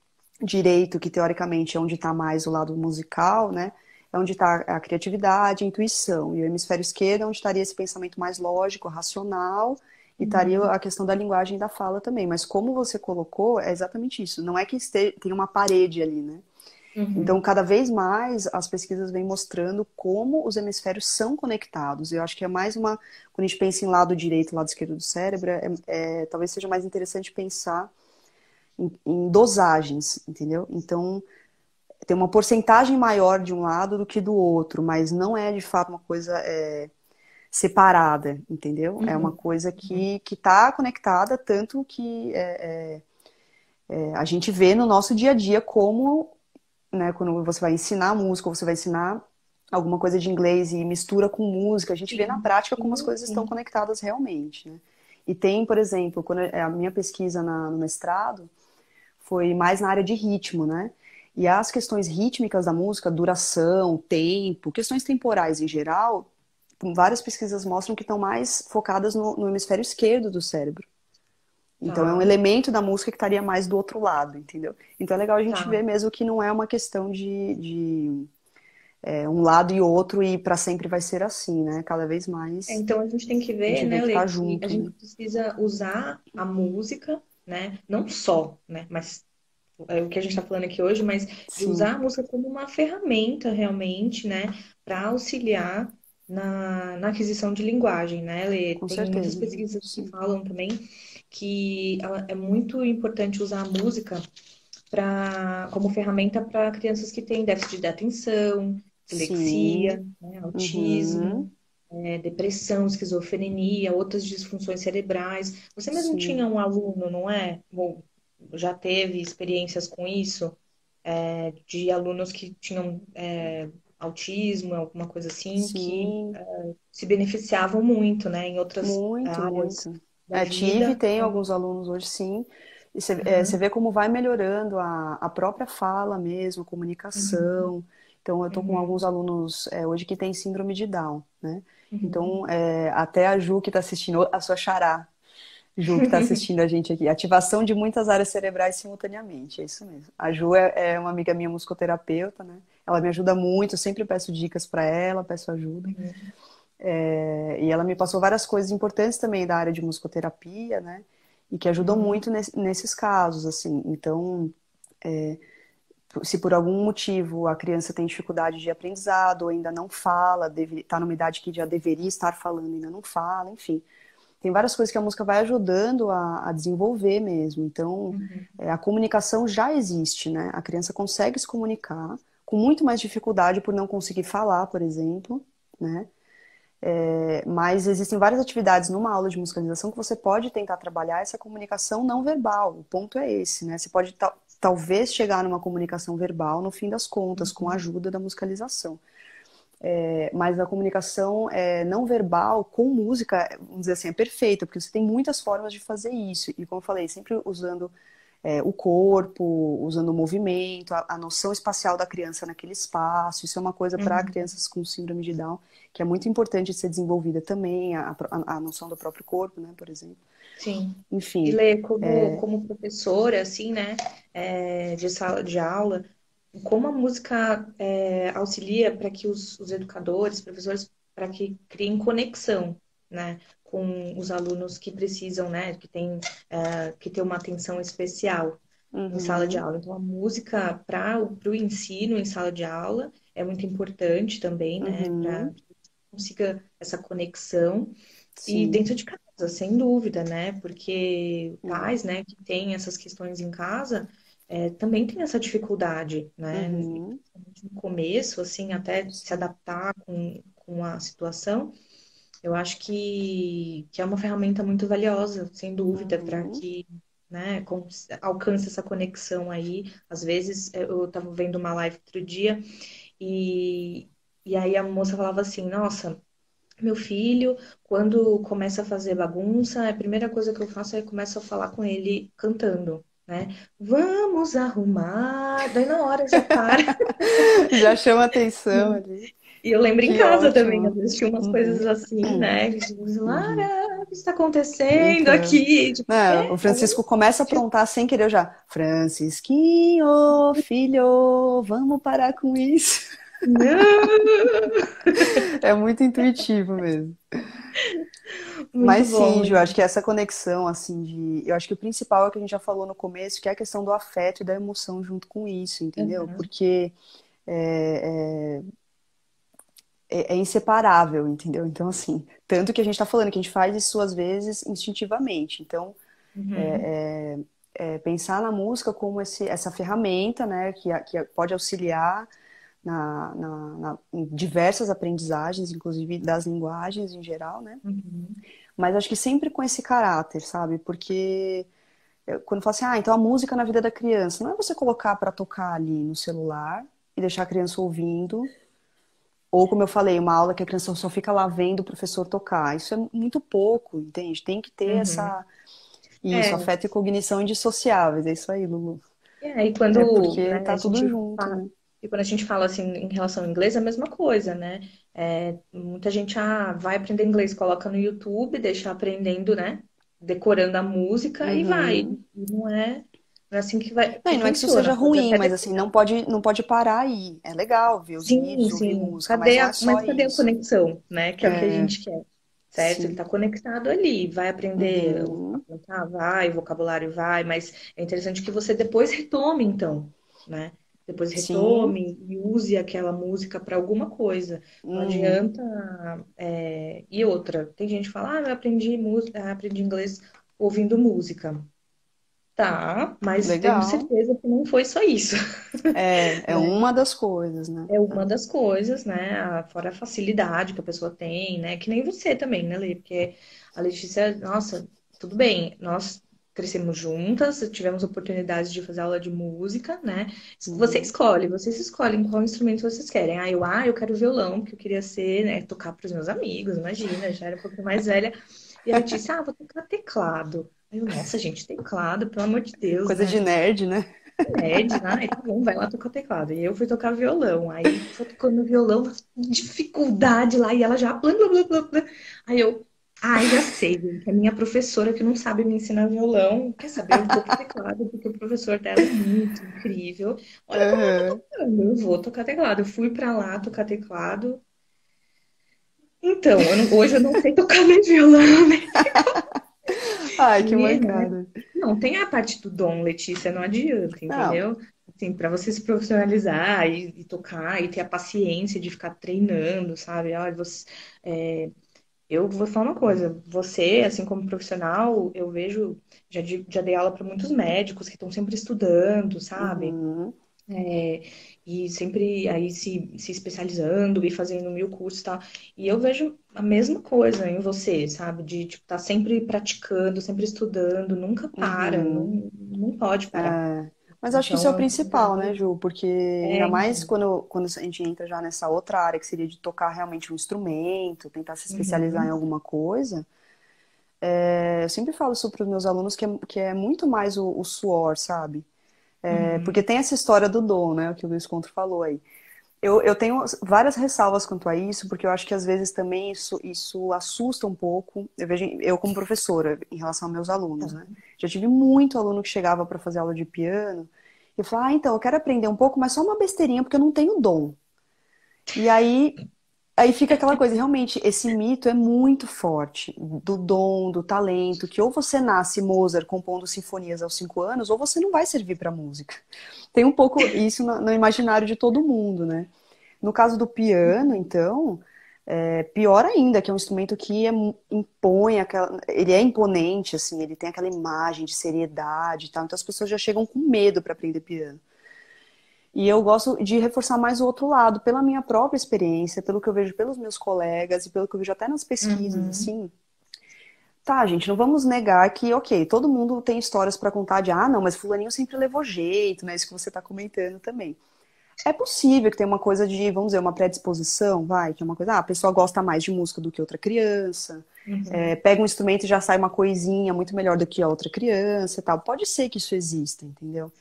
direito, que teoricamente é onde está mais o lado musical, né? É onde está a criatividade, a intuição. E o hemisfério esquerdo é onde estaria esse pensamento mais lógico, racional, e estaria Uhum. a questão da linguagem e da fala também. Mas como você colocou, é exatamente isso. Não é que tem uma parede ali, né? Então, Uhum. cada vez mais as pesquisas vêm mostrando como os hemisférios são conectados. Eu acho que é mais uma. Quando a gente pensa em lado direito e lado esquerdo do cérebro, talvez seja mais interessante pensar em dosagens, entendeu? Então, tem uma porcentagem maior de um lado do que do outro, mas não é de fato uma coisa separada, entendeu? É uma Uhum. coisa Uhum. que está conectada, tanto que a gente vê no nosso dia a dia como, né, quando você vai ensinar música, ou você vai ensinar alguma coisa de inglês e mistura com música, a gente vê na Sim, prática como as sim, coisas estão sim. conectadas realmente, né? E tem, por exemplo, quando a minha pesquisa no mestrado foi mais na área de ritmo, né? E as questões rítmicas da música, duração, tempo, questões temporais em geral, várias pesquisas mostram que estão mais focadas no hemisfério esquerdo do cérebro. Então é um Tá, elemento da música que estaria mais do outro lado, entendeu? Então é legal a gente tá. ver mesmo que não é uma questão de um lado e outro e para sempre vai ser assim, né? Cada vez mais Então a gente tem que a ver, gente vê né, que Lê, tá que a junto, gente né? precisa usar a música, né? Não só, né? Mas é o que a gente está falando aqui hoje, mas de Sim, usar a música como uma ferramenta realmente, né? Para auxiliar na aquisição de linguagem, né, Lê? com Tem muitas certeza. pesquisas que Sim, falam também que é muito importante usar a música como ferramenta para crianças que têm déficit de atenção, sim, dislexia, né, autismo, uhum, depressão, esquizofrenia, outras disfunções cerebrais. Você mesmo sim, tinha um aluno, não é? Ou já teve experiências com isso, de alunos que tinham autismo, alguma coisa assim, que sim, se beneficiavam muito, né, em outras muito, áreas muito. da Tive, vida. tenho alguns alunos hoje, sim. E você Aham, vê como vai melhorando a própria fala mesmo, a uhum, comunicação. Então, eu estou com alguns Uhum. alunos hoje que têm síndrome de Down, né? Uhum. Então, até a Ju que está assistindo, a sua xará, Ju que está assistindo a gente aqui, ativação de muitas áreas cerebrais simultaneamente, é isso mesmo. A Ju é uma amiga minha musicoterapeuta, né? Ela me ajuda muito, eu sempre peço dicas para ela, peço ajuda. Uhum. E ela me passou várias coisas importantes também da área de musicoterapia, né? E que ajudam Uhum. muito nesses casos, assim. Então, se por algum motivo a criança tem dificuldade de aprendizado, ou ainda não fala, está numa idade que já deveria estar falando, e ainda não fala, enfim. Tem várias coisas que a música vai ajudando a desenvolver mesmo. Então, Uhum. a comunicação já existe, né? A criança consegue se comunicar com muito mais dificuldade por não conseguir falar, por exemplo, né? Mas existem várias atividades numa aula de musicalização que você pode tentar trabalhar essa comunicação não verbal. O ponto é esse, né? Você pode talvez chegar numa comunicação verbal no fim das contas, com a Uhum. ajuda da musicalização. Mas a comunicação não verbal com música, vamos dizer assim, é perfeita, porque você tem muitas formas de fazer isso. E como eu falei, sempre usando o corpo, usando o movimento, a noção espacial da criança naquele espaço. Isso é uma coisa para Uhum. crianças com síndrome de Down que é muito importante de ser desenvolvida também, a noção do próprio corpo, né, por exemplo. Sim. E Enfim, Lê, como professora, assim, né, de sala de aula, como a música auxilia para que os educadores, professores, para que criem conexão, né, com os alunos que precisam, né, que tem uma atenção especial em sala de uhum, aula. Então, a música para o ensino em sala de aula é muito importante também, né, para uhum, que consiga essa conexão. E sim, dentro de casa, sem dúvida, né? Porque é, pais, né, que têm essas questões em casa, também tem essa dificuldade, né? E uhum, principalmente no começo, assim, até se sim, adaptar com a situação, eu acho que é uma ferramenta muito valiosa, sem dúvida, para uhum, que, né, alcance essa conexão aí. Às vezes, eu estava vendo uma live outro dia e, e aí a moça falava assim, nossa. Meu filho, quando começa a fazer bagunça, a primeira coisa que eu faço é começo a falar com ele cantando, né? Vamos arrumar. Daí na hora já para. já chama atenção ali, E eu lembro em que casa também, às ótimo, vezes tinha umas uhum, coisas assim, né? Que tipo, assim, uhum. Lara, o que está acontecendo Então, aqui? Tipo, o né, quê? o Francisco começa a aprontar sem querer eu já. Francisquinho, filho, vamos parar com isso. Não! É muito intuitivo mesmo. Muito Mas bom, sim, Ju, eu Lê. acho que essa conexão, assim, eu acho que o principal é o que a gente já falou no começo, que é a questão do afeto e da emoção junto com isso, entendeu? Uhum, Porque é, é inseparável, entendeu? Então, assim, tanto que a gente tá falando que a gente faz isso às vezes instintivamente. Então, uhum, pensar na música como essa ferramenta, né, que pode auxiliar em diversas aprendizagens, inclusive das linguagens em geral, né? uhum, Mas acho que sempre com esse caráter, sabe? Porque quando fala assim, então a música na vida da criança, não é você colocar para tocar ali no celular e deixar a criança ouvindo, ou como eu falei, uma aula que a criança só fica lá vendo o professor tocar. Isso é muito pouco, entende? Tem que ter uhum. isso, É, afeto e cognição indissociáveis. É isso aí, Lulu. e É quando, porque né, tá tudo junto, né? e quando a gente fala assim em relação ao inglês, é a mesma coisa, né? Muita gente vai aprender inglês, coloca no YouTube, deixa aprendendo, né? Decorando a música e vai. Uhum. E não é assim Não, que e não é que isso funciona. seja Pode ruim, até mas assim, não pode parar aí. É legal ver os sim, vídeos, ouvir sim. música, mas não é só Mas cadê a isso. conexão, né? Que é o que a gente quer, certo? Ele Sim. está conectado ali, vai aprender a Uhum. cantar, vai, vocabulário vai, mas é interessante que você depois retome, então, né? Depois Sim. retome e use aquela música para alguma coisa. Não Uhum. adianta. E outra, tem gente que fala, eu aprendi música, aprendi inglês ouvindo música. Tá, mas tenho Legal. certeza que não foi só isso. É uma das coisas, né? É uma das coisas, né? Fora a facilidade que a pessoa tem, né? Que nem você também, né, Lê? Porque a Letícia, nossa, tudo bem, nós crescemos juntas, tivemos oportunidade de fazer aula de música, né? Uhum. Vocês escolhem qual instrumento vocês querem. Eu quero violão, porque eu queria ser, né, tocar para os meus amigos, imagina, já era um pouquinho mais velha. E a Letícia, vou tocar teclado. Aí eu, nossa, gente, teclado, pelo amor de Deus, Coisa né? de nerd, né? Med, ai, tá bom, vai lá tocar teclado. E eu fui tocar violão. Aí, tô tocando violão, dificuldade lá, e ela já. Blá, blá, blá, blá, blá. Aí eu. Ai, já sei, gente. A minha professora que não sabe me ensinar violão. Quer saber? Eu vou pro teclado, porque o professor dela é muito incrível. Olha como ela tá Aham. tocando. Eu vou tocar teclado. Eu fui pra lá tocar teclado. Então, hoje eu não sei tocar nem violão, né? Ai, que Menina, mancada. não, tem a parte do dom, Letícia, não adianta, Não, entendeu? Assim, para você se profissionalizar e tocar e ter a paciência de ficar treinando, sabe? Olha, eu vou falar uma coisa, você, assim como profissional, eu vejo, já dei aula para muitos médicos que estão sempre estudando, sabe? uhum, É, e sempre aí se especializando e fazendo mil cursos e tal. E eu vejo a mesma coisa em você, sabe? De, tipo, estar sempre praticando, sempre estudando, nunca para, uhum. não pode parar. É, mas acho que isso é Então, o é um principal, né, cuidado. Ju? Porque É, ainda mais então. quando a gente entra já nessa outra área, que seria de tocar realmente um instrumento, tentar se especializar em Uhum, alguma coisa, eu sempre falo isso para os meus alunos que é muito mais o suor, sabe? Porque uhum, tem essa história do dom, né? O que o Luiz Contro falou aí. Eu tenho várias ressalvas quanto a isso, porque eu acho que às vezes também isso assusta um pouco. Eu vejo, eu como professora, em relação aos meus alunos, tá. né? Já tive muito aluno que chegava para fazer aula de piano e falava, ah, então, eu quero aprender um pouco, mas só uma besteirinha, porque eu não tenho dom. E aí fica aquela coisa, realmente, esse mito é muito forte, do dom, do talento, que ou você nasce Mozart compondo sinfonias aos 5 anos, ou você não vai servir para música. Tem um pouco isso no imaginário de todo mundo, né? No caso do piano, então, pior ainda, que é um instrumento que impõe aquela, ele é imponente, assim, ele tem aquela imagem de seriedade e tal, então as pessoas já chegam com medo para aprender piano. E eu gosto de reforçar mais o outro lado, pela minha própria experiência, pelo que eu vejo pelos meus colegas e pelo que eu vejo até nas pesquisas, Uhum, assim. Tá, gente, não vamos negar que, ok, todo mundo tem histórias para contar de, ah, não, mas fulaninho sempre levou jeito, né? Isso que você tá comentando também. É possível que tenha uma coisa de, vamos dizer, uma predisposição, vai, que é uma coisa, a pessoa gosta mais de música do que outra criança, uhum, pega um instrumento e já sai uma coisinha muito melhor do que a outra criança e tal. Pode ser que isso exista, entendeu?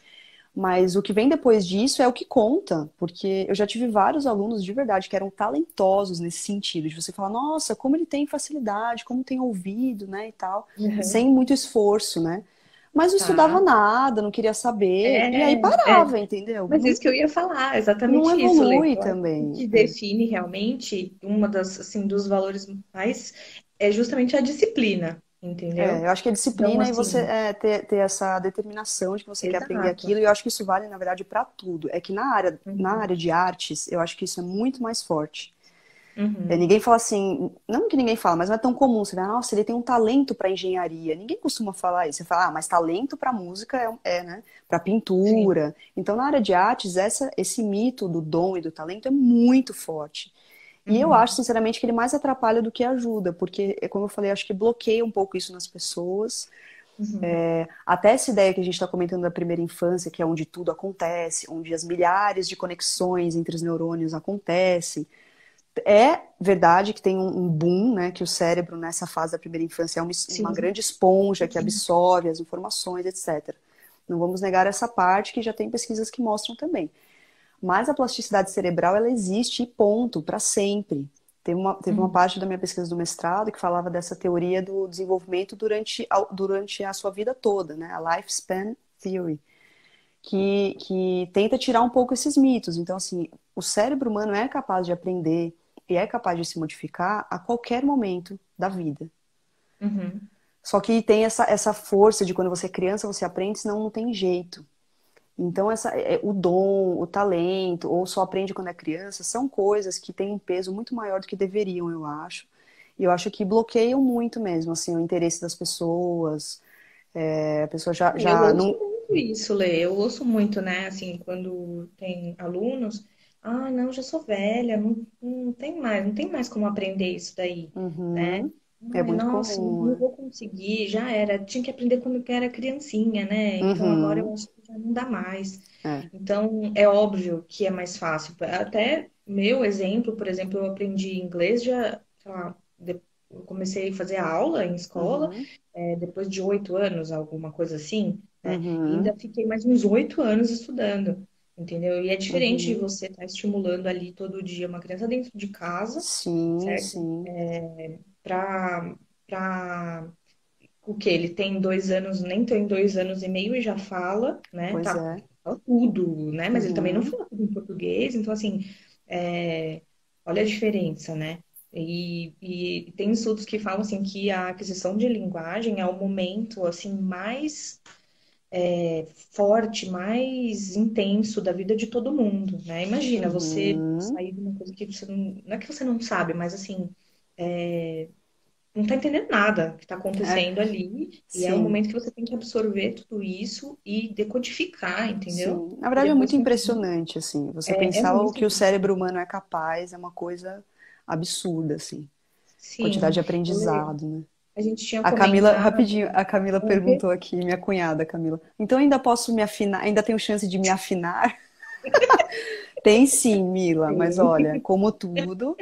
Mas o que vem depois disso é o que conta, porque eu já tive vários alunos de verdade que eram talentosos nesse sentido, de você falar, nossa, como ele tem facilidade, como tem ouvido, né, e tal, uhum, sem muito esforço, né? Mas não estudava tá. nada, não queria saber, e aí É, é. parava, entendeu? Mas isso que eu ia falar, Não exatamente isso, Lê. evolui Eu acho que o também. que define realmente uma das, assim, dos valores mais é justamente a disciplina, entendeu? Eu acho que é Então, disciplina e você assim, ter essa determinação de que você quer aprender exato. aquilo, e eu acho que isso vale, na verdade, para tudo. É que na Uhum, área de artes, eu acho que isso é muito mais forte. uhum, Ninguém fala assim, não que ninguém fala, mas não é tão comum. Você vê, nossa, ele tem um talento para engenharia. Ninguém costuma falar isso. Você fala, ah, mas talento para música né? Para sim. pintura. Então, na área de artes, esse mito do dom e do talento é muito forte. E eu acho, Uhum, sinceramente, que ele mais atrapalha do que ajuda, porque, como eu falei, acho que bloqueia um pouco isso nas pessoas. uhum, Até essa ideia que a gente está comentando da primeira infância, que é onde tudo acontece, onde as milhares de conexões entre os neurônios acontecem. É verdade que tem um boom, né? Que o cérebro nessa fase da primeira infância é uma sim. grande esponja que absorve as informações, etc. Não vamos negar essa parte que já tem pesquisas que mostram também. Mas a plasticidade cerebral, ela existe e ponto, para sempre. Teve uma Uhum, parte da minha pesquisa do mestrado que falava dessa teoria do desenvolvimento durante a sua vida toda, né? A Lifespan Theory, que tenta tirar um pouco esses mitos. Então, assim, o cérebro humano é capaz de aprender e é capaz de se modificar a qualquer momento da vida. uhum, Só que tem essa força de quando você é criança, você aprende, senão não tem jeito. Então, o dom, o talento, ou só aprende quando é criança, são coisas que têm um peso muito maior do que deveriam, eu acho. E eu acho que bloqueiam muito mesmo, assim, o interesse das pessoas. A pessoa eu já ouço não. muito isso, Lê. Eu ouço muito, né? Assim, quando tem alunos, ah, não, já sou velha, não tem mais como aprender isso daí, né? Uhum, é Ai, muito nossa, comum, não né? vou conseguir, já era, tinha que aprender quando eu era criancinha, né? Então agora eu Uhum, acho que já não dá mais. é. Então é óbvio que é mais fácil. Até meu exemplo, por exemplo, eu aprendi inglês já, sei lá, eu comecei a fazer aula em escola Uhum, depois de 8 anos, alguma coisa assim. né? E ainda Uhum, fiquei mais uns 8 anos estudando, entendeu? E é diferente de uhum. você estar estimulando ali todo dia uma criança dentro de casa, Sim, certo? sim. Para para o que ele tem 2 anos, nem tem 2 anos e meio e já fala, né? Pois Tá, é. fala tudo, né? Mas ele também não Uhum, fala tudo em português, então assim, é, olha a diferença, né? E tem estudos que falam assim que a aquisição de linguagem é o momento assim mais forte, mais intenso da vida de todo mundo, né? Imagina você uhum. sair de uma coisa que você não é que você não sabe, mas assim não está entendendo nada que está É, acontecendo ali, e é o sim, momento que você tem que absorver tudo isso e decodificar, entendeu? sim. Na E verdade é depois muito conseguir. impressionante, assim. Você É pensar o muito que o impressionante. cérebro humano é capaz é uma coisa absurda, assim. Quantidade Sim, de Olê, aprendizado, né? a gente tinha A Camila, comentado. rapidinho, a Camila O quê? perguntou aqui, minha cunhada, Camila. Então ainda posso me afinar, ainda tenho chance de me afinar? Tem sim, Mila, mas olha, como tudo,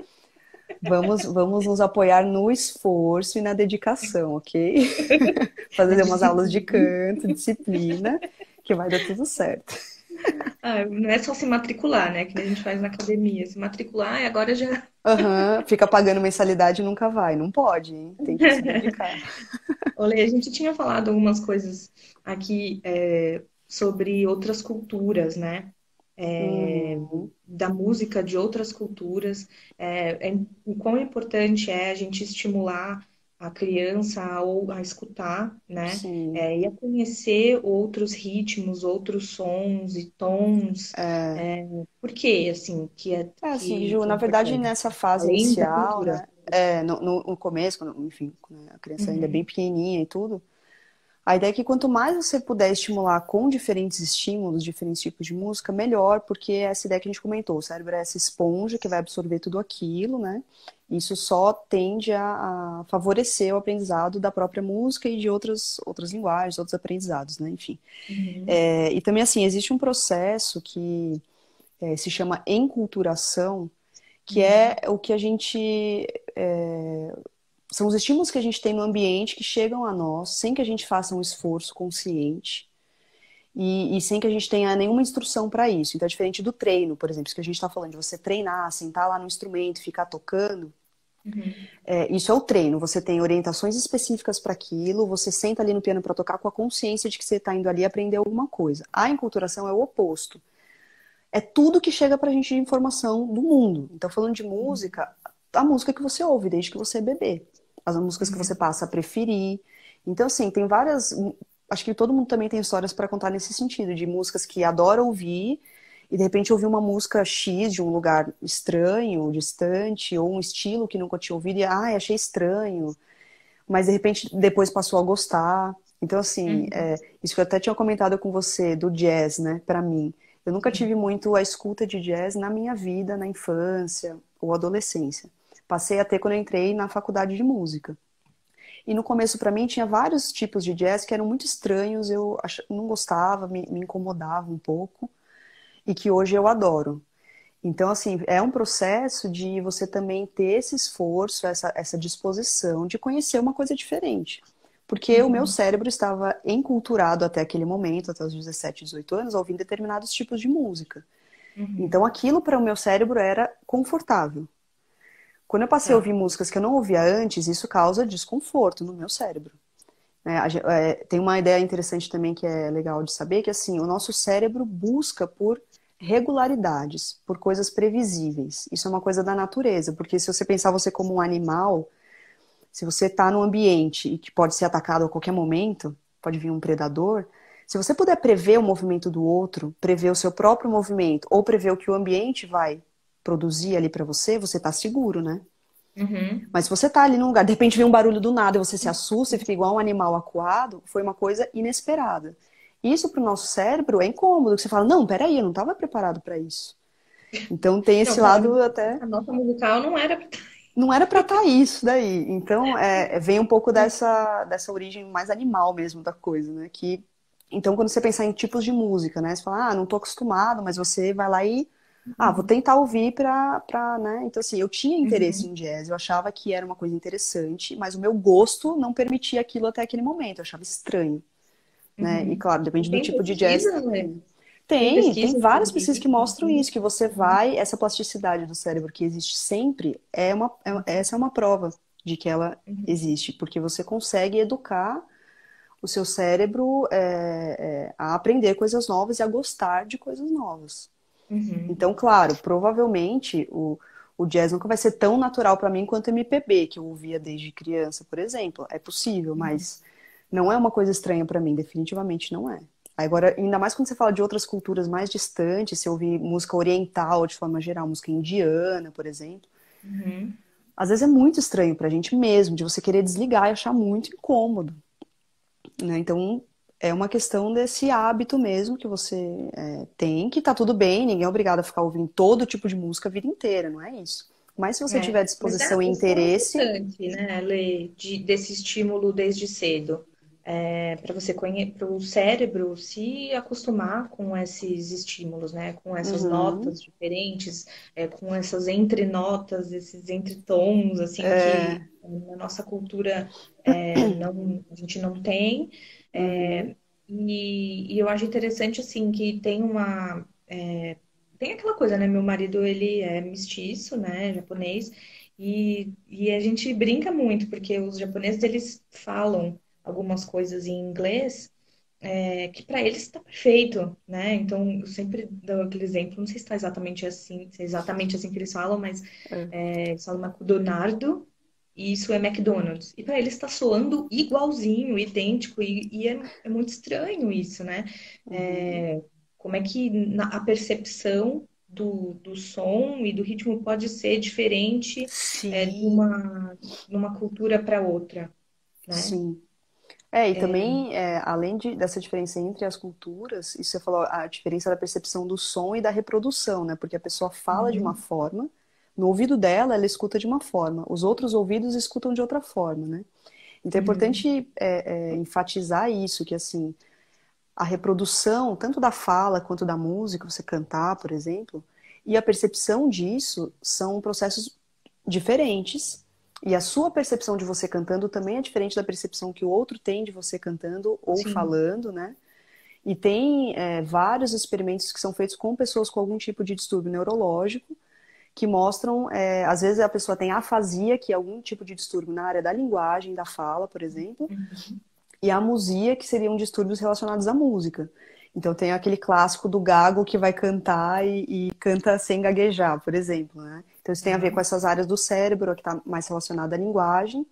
vamos nos apoiar no esforço e na dedicação, ok? A Fazer umas aulas de disciplina. canto, disciplina, que vai dar tudo certo. Ah, não é só se matricular, né? Que nem a gente faz na academia. Se matricular e agora já. Aham, fica pagando mensalidade e nunca vai. Não pode, hein? Tem que se dedicar. Olê, a gente tinha falado algumas coisas aqui sobre outras culturas, né? Uhum, Da música de outras culturas, o quão importante é a gente estimular a criança a escutar, né? sim. E a conhecer outros ritmos, outros sons e tons. Por que, assim, É assim, que, Ju, que é na verdade, importante? nessa fase Além da inicial, cultura. né? No começo, enfim, quando a criança ainda é bem Uhum, pequenininha e tudo, a ideia é que quanto mais você puder estimular com diferentes estímulos, diferentes tipos de música, melhor, porque é essa ideia que a gente comentou, o cérebro é essa esponja que vai absorver tudo aquilo, né? Isso só tende a favorecer o aprendizado da própria música e de outras linguagens, outros aprendizados, né? Enfim. uhum, E também, assim, existe um processo que se chama enculturação, que é uhum, o que a gente são os estímulos que a gente tem no ambiente que chegam a nós sem que a gente faça um esforço consciente e sem que a gente tenha nenhuma instrução para isso. Então é diferente do treino, por exemplo, isso que a gente está falando, de você treinar, sentar lá no instrumento, ficar tocando. uhum, Isso é o treino. Você tem orientações específicas para aquilo, você senta ali no piano para tocar com a consciência de que você está indo ali aprender alguma coisa. A enculturação é o oposto. É tudo que chega para a gente de informação do mundo. Então, falando de uhum, música, a música que você ouve desde que você é bebê, as músicas que você uhum, passa a preferir. Então, assim, tem várias. Acho que todo mundo também tem histórias para contar nesse sentido, de músicas que adora ouvir e de repente ouvir uma música X de um lugar estranho, distante, ou um estilo que nunca tinha ouvido e, achei estranho, mas de repente depois passou a gostar. Então, assim, uhum, isso que eu até tinha comentado com você do jazz, né, para mim. Eu nunca sim, tive muito a escuta de jazz na minha vida, na infância ou adolescência. Passei a ter quando eu entrei na faculdade de música. E no começo, para mim, tinha vários tipos de jazz que eram muito estranhos, não gostava, me incomodava um pouco, e que hoje eu adoro. Então, assim, é um processo de você também ter esse esforço, essa disposição de conhecer uma coisa diferente. Porque o meu uhum, cérebro estava enculturado até aquele momento, até os 17, 18 anos, a ouvir determinados tipos de música. Então, uhum, aquilo para o meu cérebro era confortável. Quando eu passei a tá, ouvir músicas que eu não ouvia antes, isso causa desconforto no meu cérebro. Né? Tem uma ideia interessante também que é legal de saber, que assim, o nosso cérebro busca por regularidades, por coisas previsíveis. Isso é uma coisa da natureza, porque se você pensar você como um animal, se você está num ambiente e que pode ser atacado a qualquer momento, pode vir um predador, se você puder prever o movimento do outro, prever o seu próprio movimento, ou prever o que o ambiente vai produzir ali para você, você está seguro, né? uhum. Mas se você tá ali num lugar, de repente vem um barulho do nada e você se assusta e fica igual um animal acuado, foi uma coisa inesperada. Isso para o nosso cérebro é incômodo, que você fala, não, peraí, eu não estava preparado para isso. Então tem Não, esse lado até, a nota musical não era pra... não era para estar isso daí. Então vem um pouco dessa origem mais animal mesmo da coisa, né? Então quando você pensar em tipos de música, né? Você fala, não tô acostumado, mas você vai lá e vou Uhum, tentar ouvir né? Então, assim, eu tinha interesse uhum, em jazz, eu achava que era uma coisa interessante, mas o meu gosto não permitia aquilo até aquele momento, eu achava estranho. né? E Uhum. claro, E depende do tem tipo de jazz pesquisa, que né? tem. Tem Tem pesquisa várias sobre pesquisas que isso, mostram assim. isso, que você vai, essa plasticidade do cérebro que existe sempre, essa é uma prova de que ela Uhum. existe, porque você consegue educar o seu cérebro a aprender coisas novas e a gostar de coisas novas. Uhum. Então, claro, provavelmente o jazz nunca vai ser tão natural para mim quanto o MPB, que eu ouvia desde criança, por exemplo. É possível, Uhum. mas não é uma coisa estranha para mim, definitivamente não é. Agora, ainda mais quando você fala de outras culturas mais distantes, se ouvir música oriental de forma geral, música indiana, por exemplo, Uhum. às vezes é muito estranho pra gente mesmo, de você querer desligar e achar muito incômodo, né? Então, é uma questão desse hábito mesmo que você tem, que tá tudo bem, ninguém é obrigado a ficar ouvindo todo tipo de música a vida inteira, não é isso. Mas se você É, tiver mas disposição e isso é interesse, importante, né, Lê, desse estímulo desde cedo, para você para o cérebro se acostumar com esses estímulos, né, com essas uhum, notas diferentes, com essas entrenotas, esses entretons, assim, que é, na nossa cultura não, a gente não tem. uhum, É, e eu acho interessante, assim, que tem tem aquela coisa, né? Meu marido, ele é mestiço, né? Japonês. E a gente brinca muito, porque os japoneses, eles falam algumas coisas em inglês que para eles está perfeito, né? Então, eu sempre dou aquele exemplo, não sei se está exatamente assim, se é exatamente assim que eles falam, mas é, eles falam McDonald's e isso é McDonald's. E para eles está soando igualzinho, idêntico, é muito estranho isso, né? uhum. É, como é que a percepção do som e do ritmo pode ser diferente Sim, de uma cultura para outra, né? sim. E também, além dessa diferença entre as culturas, isso você falou, a diferença da percepção do som e da reprodução, né? Porque a pessoa fala de uma Uhum, forma, no ouvido dela, ela escuta de uma forma, os outros ouvidos escutam de outra forma, né? Então é uhum, importante enfatizar isso, que assim, a reprodução, tanto da fala quanto da música, você cantar, por exemplo, e a percepção disso são processos diferentes. E a sua percepção de você cantando também é diferente da percepção que o outro tem de você cantando ou sim. falando, né? E tem vários experimentos que são feitos com pessoas com algum tipo de distúrbio neurológico, que mostram, às vezes a pessoa tem afasia, que é algum tipo de distúrbio na área da linguagem, da fala, por exemplo, Uhum, e a amusia, que seriam distúrbios relacionados à música. Então tem aquele clássico do gago que vai cantar e canta sem gaguejar, por exemplo, né? Então isso tem a ver com tá. essas áreas do cérebro que está mais relacionada à linguagem,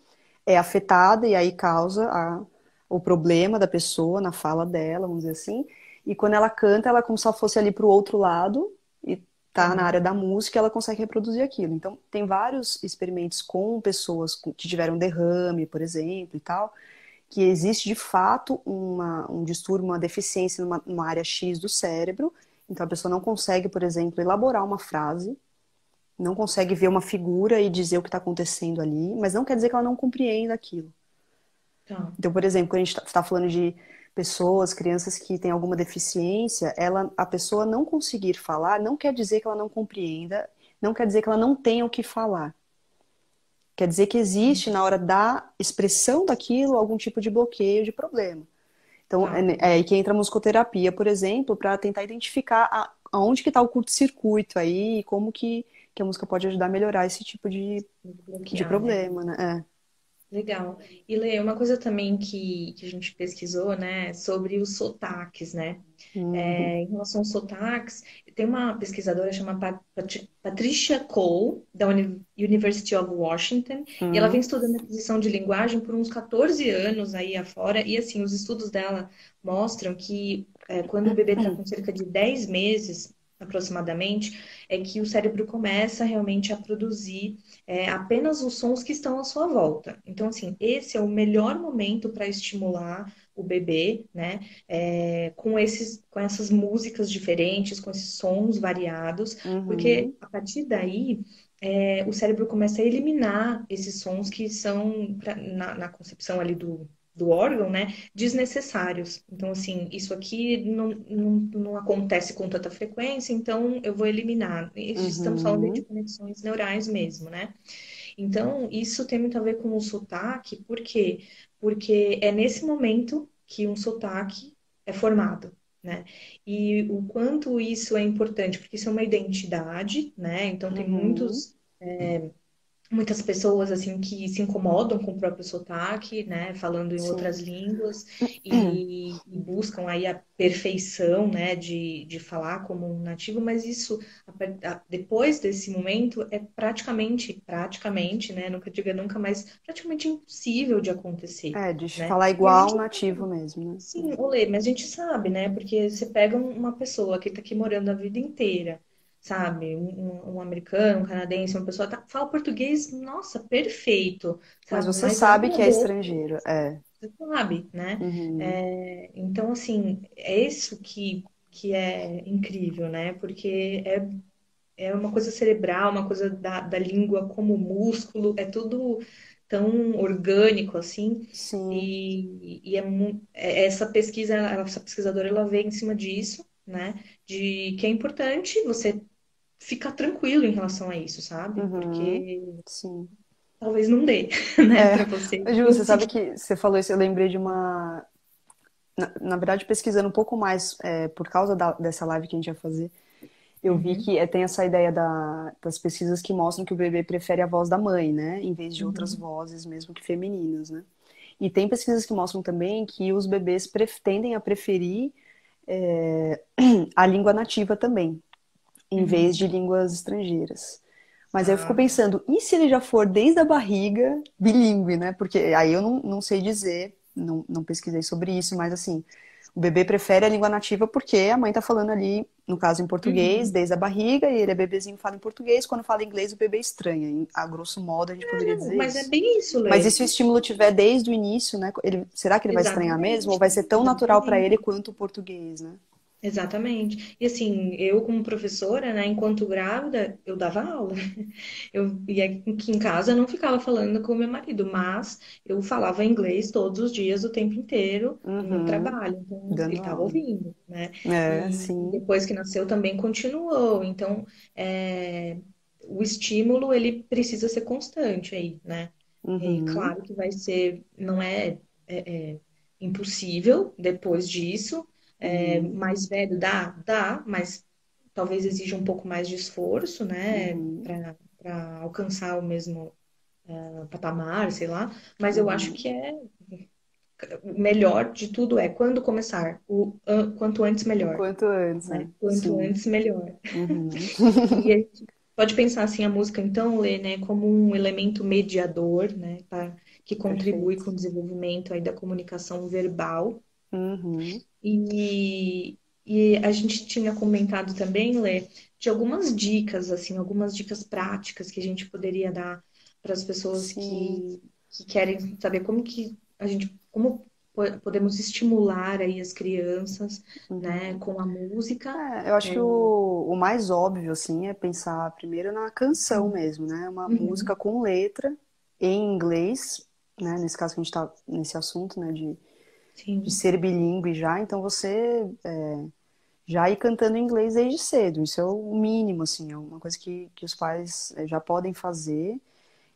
é afetada e aí causa o problema da pessoa na fala dela, vamos dizer assim. E quando ela canta, ela é como se ela fosse ali para o outro lado e tá na área Uhum. da música, ela consegue reproduzir aquilo. Então tem vários experimentos com pessoas que tiveram derrame, por exemplo, e tal, que existe de fato um distúrbio, uma deficiência numa área X do cérebro. Então a pessoa não consegue, por exemplo, elaborar uma frase, não consegue ver uma figura e dizer o que está acontecendo ali, mas não quer dizer que ela não compreenda aquilo. Tá. Então, por exemplo, quando a gente está falando de pessoas, crianças que têm alguma deficiência, a pessoa não conseguir falar não quer dizer que ela não compreenda, não quer dizer que ela não tenha o que falar. Quer dizer que existe na hora da expressão daquilo algum tipo de bloqueio, de problema. Então, Tá. é aí que entra a musicoterapia, por exemplo, para tentar identificar aonde que está o curto-circuito aí e como que a música pode ajudar a melhorar esse tipo de Bloquear, né? problema, né? Legal. E Lê, uma coisa também que a gente pesquisou, né, sobre os sotaques, né? Uhum, Em relação aos sotaques, tem uma pesquisadora chamada Patricia Cole, da University of Washington, e ela vem uhum, estudando aquisição de linguagem por uns 14 anos aí afora, e assim, os estudos dela mostram que quando o bebê está com cerca de 10 meses, aproximadamente, é que o cérebro começa realmente a produzir apenas os sons que estão à sua volta. Então, assim, esse é o melhor momento para estimular o bebê, né? Com essas músicas diferentes, com esses sons variados, porque uhum, a partir daí o cérebro começa a eliminar esses sons que são, na concepção ali do órgão, né, desnecessários. Então, assim, isso aqui não acontece com tanta frequência, então eu vou eliminar. E estamos falando de uhum, conexões neurais mesmo, né? Então, isso tem muito a ver com o sotaque, por quê? Porque é nesse momento que um sotaque é formado, né? E o quanto isso é importante, porque isso é uma identidade, né? Então tem Uhum. muitas pessoas assim que se incomodam com o próprio sotaque, né, falando em outras Sim. línguas e buscam aí a perfeição, né, de falar como um nativo, mas isso depois desse momento é praticamente, né, nunca diga nunca, mas praticamente impossível de acontecer, É, de né? falar E a igual gente nativo mesmo, né? sim, olê, mas a gente sabe, né? Porque você pega uma pessoa que está aqui morando a vida inteira, sabe? Um americano, um canadense, uma pessoa fala português, nossa, perfeito, Mas sabe? você Mas abre sabe a que é boca, estrangeiro. É. você sabe, né? Uhum. Então, assim, é isso que é incrível, né? Porque é uma coisa cerebral, uma coisa da língua como músculo, é tudo tão orgânico assim. Sim. Essa pesquisa, essa pesquisadora, ela vem em cima disso, né? De que é importante você ficar tranquilo em relação a isso, sabe? Uhum. Porque Sim. talvez não dê, né, É. para você Ju, você sabe conseguir. que você falou isso, eu lembrei de uma. Na verdade, pesquisando um pouco mais, por causa dessa live que a gente ia fazer, eu vi Uhum, que tem essa ideia das pesquisas que mostram que o bebê prefere a voz da mãe, né? Em vez de outras uhum, vozes, mesmo que femininas, né? E tem pesquisas que mostram também que os bebês tendem a preferir é, a língua nativa também, em vez de uhum. línguas estrangeiras. Mas aí eu fico Ah, pensando, e se ele já for desde a barriga bilíngue, né? Porque aí eu não sei dizer, não pesquisei sobre isso, mas assim, o bebê prefere a língua nativa porque a mãe tá falando ali, no caso em português, uhum. desde a barriga, e ele é bebezinho, fala em português, quando fala inglês o bebê estranha. A grosso modo a gente poderia Não, dizer mas é isso. bem isso, Mas e Lê. se o estímulo tiver desde o início, né? Será que ele vai estranhar mesmo? Ou Exatamente, vai ser tão natural para ele exatamente. quanto o português, né? Exatamente. E assim, eu como professora, né, enquanto grávida, eu dava aula. Eu ia aqui em casa, eu não ficava falando com o meu marido, mas eu falava inglês todos os dias, o tempo inteiro, no Uhum, trabalho. Então, ele dando estava aula. ouvindo, né? É, E sim. depois que nasceu também continuou. Então, o estímulo, ele precisa ser constante aí, né? E Uhum, claro que vai ser, não é impossível depois disso. uhum, Mais velho dá, mas talvez exija um pouco mais de esforço, né, uhum, para alcançar o mesmo patamar, sei lá. Mas eu acho uhum. que o melhor de tudo é quando começar, quanto antes O melhor, quanto antes, né? né? Quanto Sim. antes melhor. Uhum. E a gente pode pensar assim a música então, Lê, né, como um elemento mediador, né, que contribui Perfeito. com o desenvolvimento aí da comunicação verbal. Uhum. E a gente tinha comentado também, Lê, de algumas dicas, assim, algumas dicas práticas que a gente poderia dar para as pessoas Sim. que querem saber como podemos estimular aí as crianças, né, Uhum. com a música. Eu acho É, que o mais óbvio, assim, é pensar primeiro na canção sim. mesmo, né? Uma música Uhum, com letra em inglês, né? Nesse caso que a gente tá nesse assunto, né? De sim. ser bilíngue já, então você já ir cantando em inglês desde cedo. Isso é o mínimo, assim, é uma coisa que os pais já podem fazer.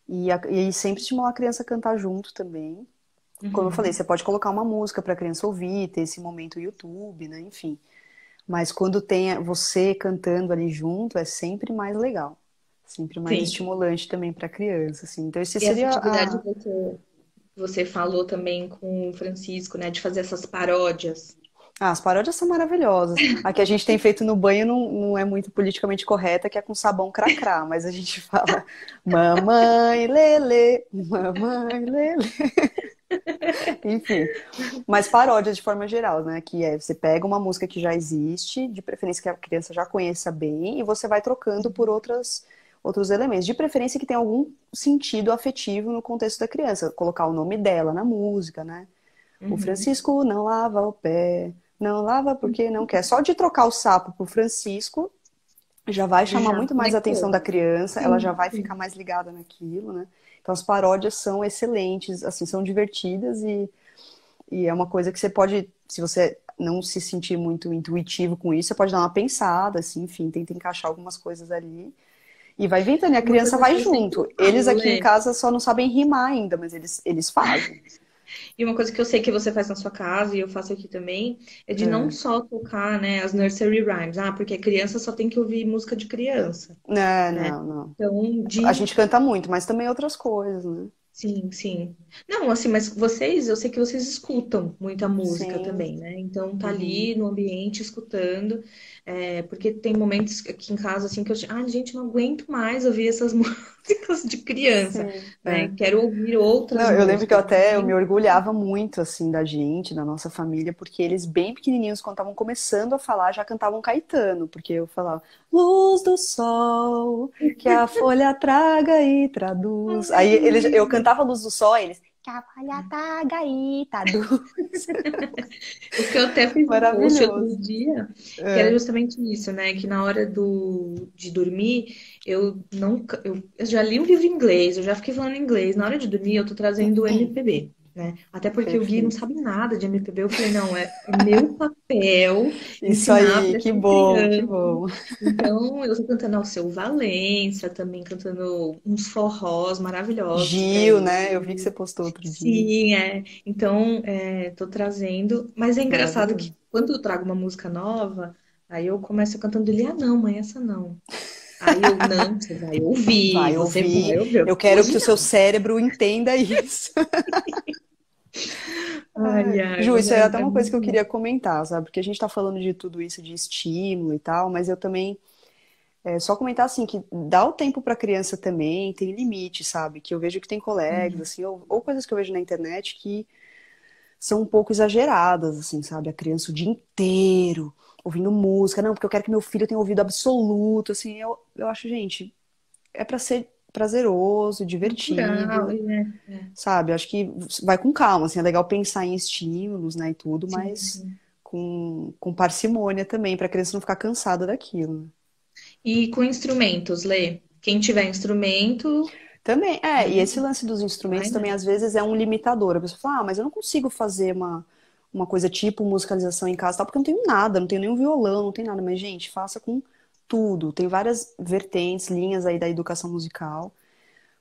E sempre estimular a criança a cantar junto também. Como eu falei, Uhum. você pode colocar uma música para a criança ouvir, ter esse momento YouTube, né? Enfim. Mas quando tem você cantando ali junto, é sempre mais legal. Sempre mais Sim. estimulante também para a criança, assim. Então, esse E essa seria atividade a. que você falou também com o Francisco, né, de fazer essas paródias. Ah, as paródias são maravilhosas. A que a gente tem feito no banho não é muito politicamente correta, que é com sabão cracrá, mas a gente fala mamãe lele, mamãe lele. Enfim, mas paródias de forma geral, né? Que é você pega uma música que já existe, de preferência que a criança já conheça bem, e você vai trocando por outros elementos. De preferência que tenha algum sentido afetivo no contexto da criança. Colocar o nome dela na música, né? O Uhum. Francisco não lava o pé, não lava porque não quer. Só de trocar o sapo pro Francisco já vai chamar Já muito mais a atenção conectou. da criança, ela já Sim, vai ficar sim. mais ligada naquilo, né? Então as paródias são excelentes, assim, são divertidas e é uma coisa que você pode, se você não se sentir muito intuitivo com isso, você pode dar uma pensada, assim, enfim, tenta encaixar algumas coisas ali. E vai ventando, e a É uma criança coisa que vai eu sempre junto. Eles falo, aqui em Lê. casa só não sabem rimar ainda, mas eles fazem. E uma coisa que eu sei que você faz na sua casa e eu faço aqui também é de não É. só tocar, né, as nursery rhymes. Ah, porque a criança só tem que ouvir música de criança, Não, né? não, não. Então, A de gente canta muito, mas também outras coisas, né? sim, sim. Não, assim, mas vocês, eu sei que vocês escutam muita música Sim. também, né? Então tá Uhum. ali no ambiente escutando, porque tem momentos aqui em casa assim que gente, não aguento mais ouvir essas músicas de criança, Sim. né? É. Quero ouvir outras Não, eu lembro que músicas. eu me orgulhava muito assim da gente, da nossa família, porque eles bem pequenininhos, quando estavam começando a falar, já cantavam Caetano, porque eu falava Luz do sol, que a folha traga e traduz. Ai, Aí que eu lindo! cantava Luz do Sol, aí eles que a folha traga e traduz. O que eu até fiz um post outro Maravilhoso. dia, que era É, justamente isso, né? Que na hora de dormir, eu não, eu já li um livro em inglês, eu já fiquei falando inglês. Na hora de dormir, eu tô trazendo o MPB, né? Até porque o Gui não perfeito. sabe nada de MPB. Eu falei, não, é meu papel Isso ensinar aí, para que essa bom, que criança. bom. Então, eu tô cantando ao seu Valença, também cantando uns forrós maravilhosos para Gil, né? Eu vi que ele. você postou outro dia. Sim, é. Então, tô trazendo. Mas é engraçado que Maravilhoso. quando eu trago uma música nova, aí eu começo cantando ele, não, mãe, essa não. Aí eu, não, Vai você vai ouvir. ouvir. Eu quero que Hoje o seu não. cérebro entenda isso. Ai, Ai, ai, Ju, mas isso é até é uma coisa que muito eu bom. queria comentar, sabe? Porque a gente tá falando de tudo isso de estímulo e tal, mas eu também só comentar assim que dá o tempo pra criança também, tem limite, sabe? Que eu vejo que tem colegas Sim, assim, ou coisas que eu vejo na internet que são um pouco exageradas, assim, sabe? A criança o dia inteiro ouvindo música, não, porque eu quero que meu filho tenha ouvido absoluto, assim, eu acho, gente, é pra ser prazeroso, natural, divertido, é. sabe? Acho que vai com calma, assim, é legal pensar em estímulos, né, e tudo, Sim, mas sim. com parcimônia também, pra criança não ficar cansada daquilo, né? E com instrumentos, Lê? Quem tiver instrumento, Também, e né, esse lance dos instrumentos vai também nessa. às vezes é um limitador. A pessoa fala, mas eu não consigo fazer uma coisa tipo musicalização em casa, tal, porque eu não tenho nada, não tenho nenhum violão, não tenho nada. Mas, gente, faça com tudo. Tem várias vertentes, linhas aí da educação musical,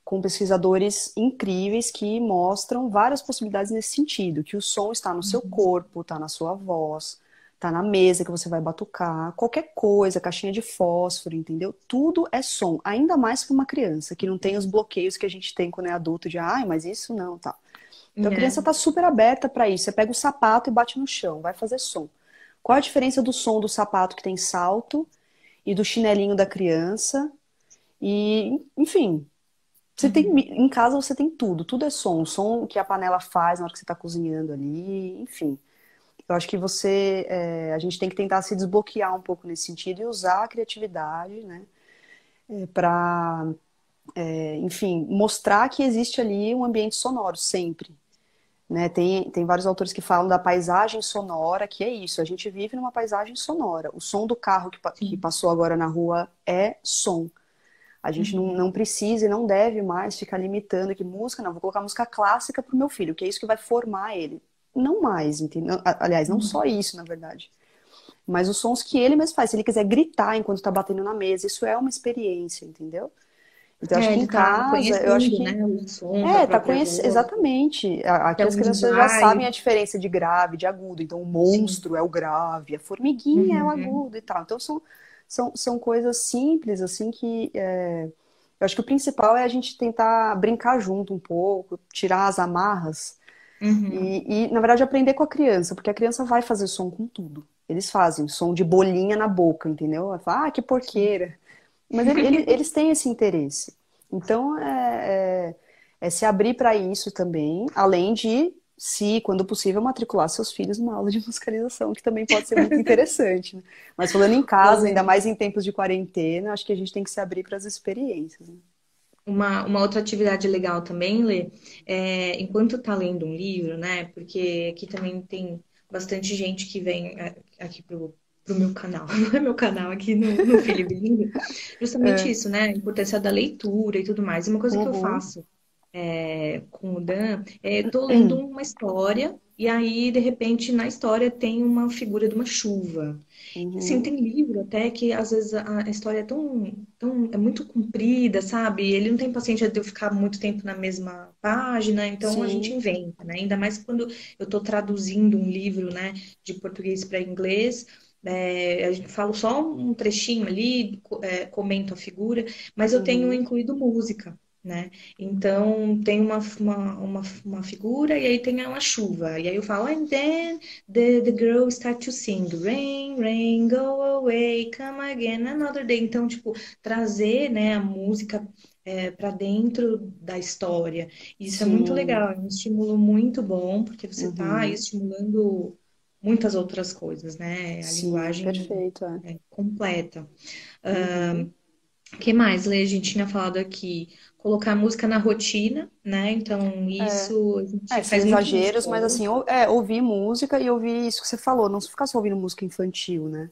com pesquisadores incríveis que mostram várias possibilidades nesse sentido, que o som está no seu corpo, está na sua voz, está na mesa que você vai batucar, qualquer coisa, caixinha de fósforo, entendeu? Tudo é som, ainda mais para uma criança que não tem os bloqueios que a gente tem quando é adulto de, ai, mas isso não, tá. Então a criança É. está super aberta para isso. Você pega o sapato e bate no chão, vai fazer som. Qual a diferença do som do sapato que tem salto e do chinelinho da criança? E, enfim, você tem, Uhum. em casa você tem tudo, tudo é som, o som que a panela faz na hora que você está cozinhando ali, enfim. Eu acho que a gente tem que tentar se desbloquear um pouco nesse sentido e usar a criatividade, né, para, enfim, mostrar que existe ali um ambiente sonoro sempre, né? Tem vários autores que falam da paisagem sonora, que é isso, a gente vive numa paisagem sonora. O som do carro que Sim. passou agora na rua é som. A gente Uhum. não precisa e não deve mais ficar limitando que música, não, vou colocar música clássica pro meu filho, que é isso que vai formar ele. Não mais, entendeu? Aliás, não só Uhum. isso, na verdade. Mas os sons que ele mesmo faz. Se ele quiser gritar enquanto tá batendo na mesa, isso é uma experiência, entendeu? Então, eu acho que em Ele tá casa, eu acho conhecendo, que. né, os sons da Tá própria conhecendo. voz, Exatamente. até Aqui as onde crianças já vai. sabem a diferença de grave, de agudo. Então, o Sim. monstro é o grave, a formiguinha é o Uhum. agudo e tal. Então, são coisas simples, assim, que. Eu acho que o principal é a gente tentar brincar junto um pouco, tirar as amarras Uhum. na verdade, aprender com a criança, porque a criança vai fazer som com tudo. Eles fazem som de bolinha na boca, entendeu? Ela fala, que Sim. porqueira. Mas eles têm esse interesse. Então, é se abrir para isso também, além de, se, quando possível, matricular seus filhos numa aula de musicalização, que também pode ser muito interessante, né? Mas falando em casa, ainda Olha, mais em tempos de quarentena, acho que a gente tem que se abrir para as experiências, né? uma outra atividade legal também, Lê, enquanto tá lendo um livro, né? Porque aqui também tem bastante gente que vem aqui pro meu canal, não é meu canal aqui no Filho Bilíngue, justamente É. isso, né? A importância da leitura e tudo mais. E uma coisa que eu Uhum. faço com o Dan, tô lendo uma história. e aí, de repente, na história tem uma figura de uma chuva. Assim, Uhum. tem livro até que às vezes a história é é muito comprida, sabe? Ele não tem paciência de eu ficar muito tempo na mesma página, então a gente Sim. inventa, né? Ainda mais quando eu estou traduzindo um livro, né, de português para inglês. A gente fala só um trechinho ali, comento a figura, mas eu tenho Uhum. incluído música, né? Então tem uma figura e aí tem uma chuva. E aí eu falo, and then the girl start to sing, rain, rain, go away, come again another day. Então, tipo, trazer, né, a música para dentro da história. Isso é muito Sim. legal, é um estímulo muito bom, porque você está Uhum. estimulando muitas outras coisas, né? A Sim, linguagem perfeito, é. completa. Uhum. O que mais, Lê? A gente tinha falado aqui, colocar música na rotina, né? Então, É. isso a É, gente sem faz muito na exageros, mas escola. assim, ouvir música e ouvir isso que você falou, não ficar só ouvindo música infantil, né?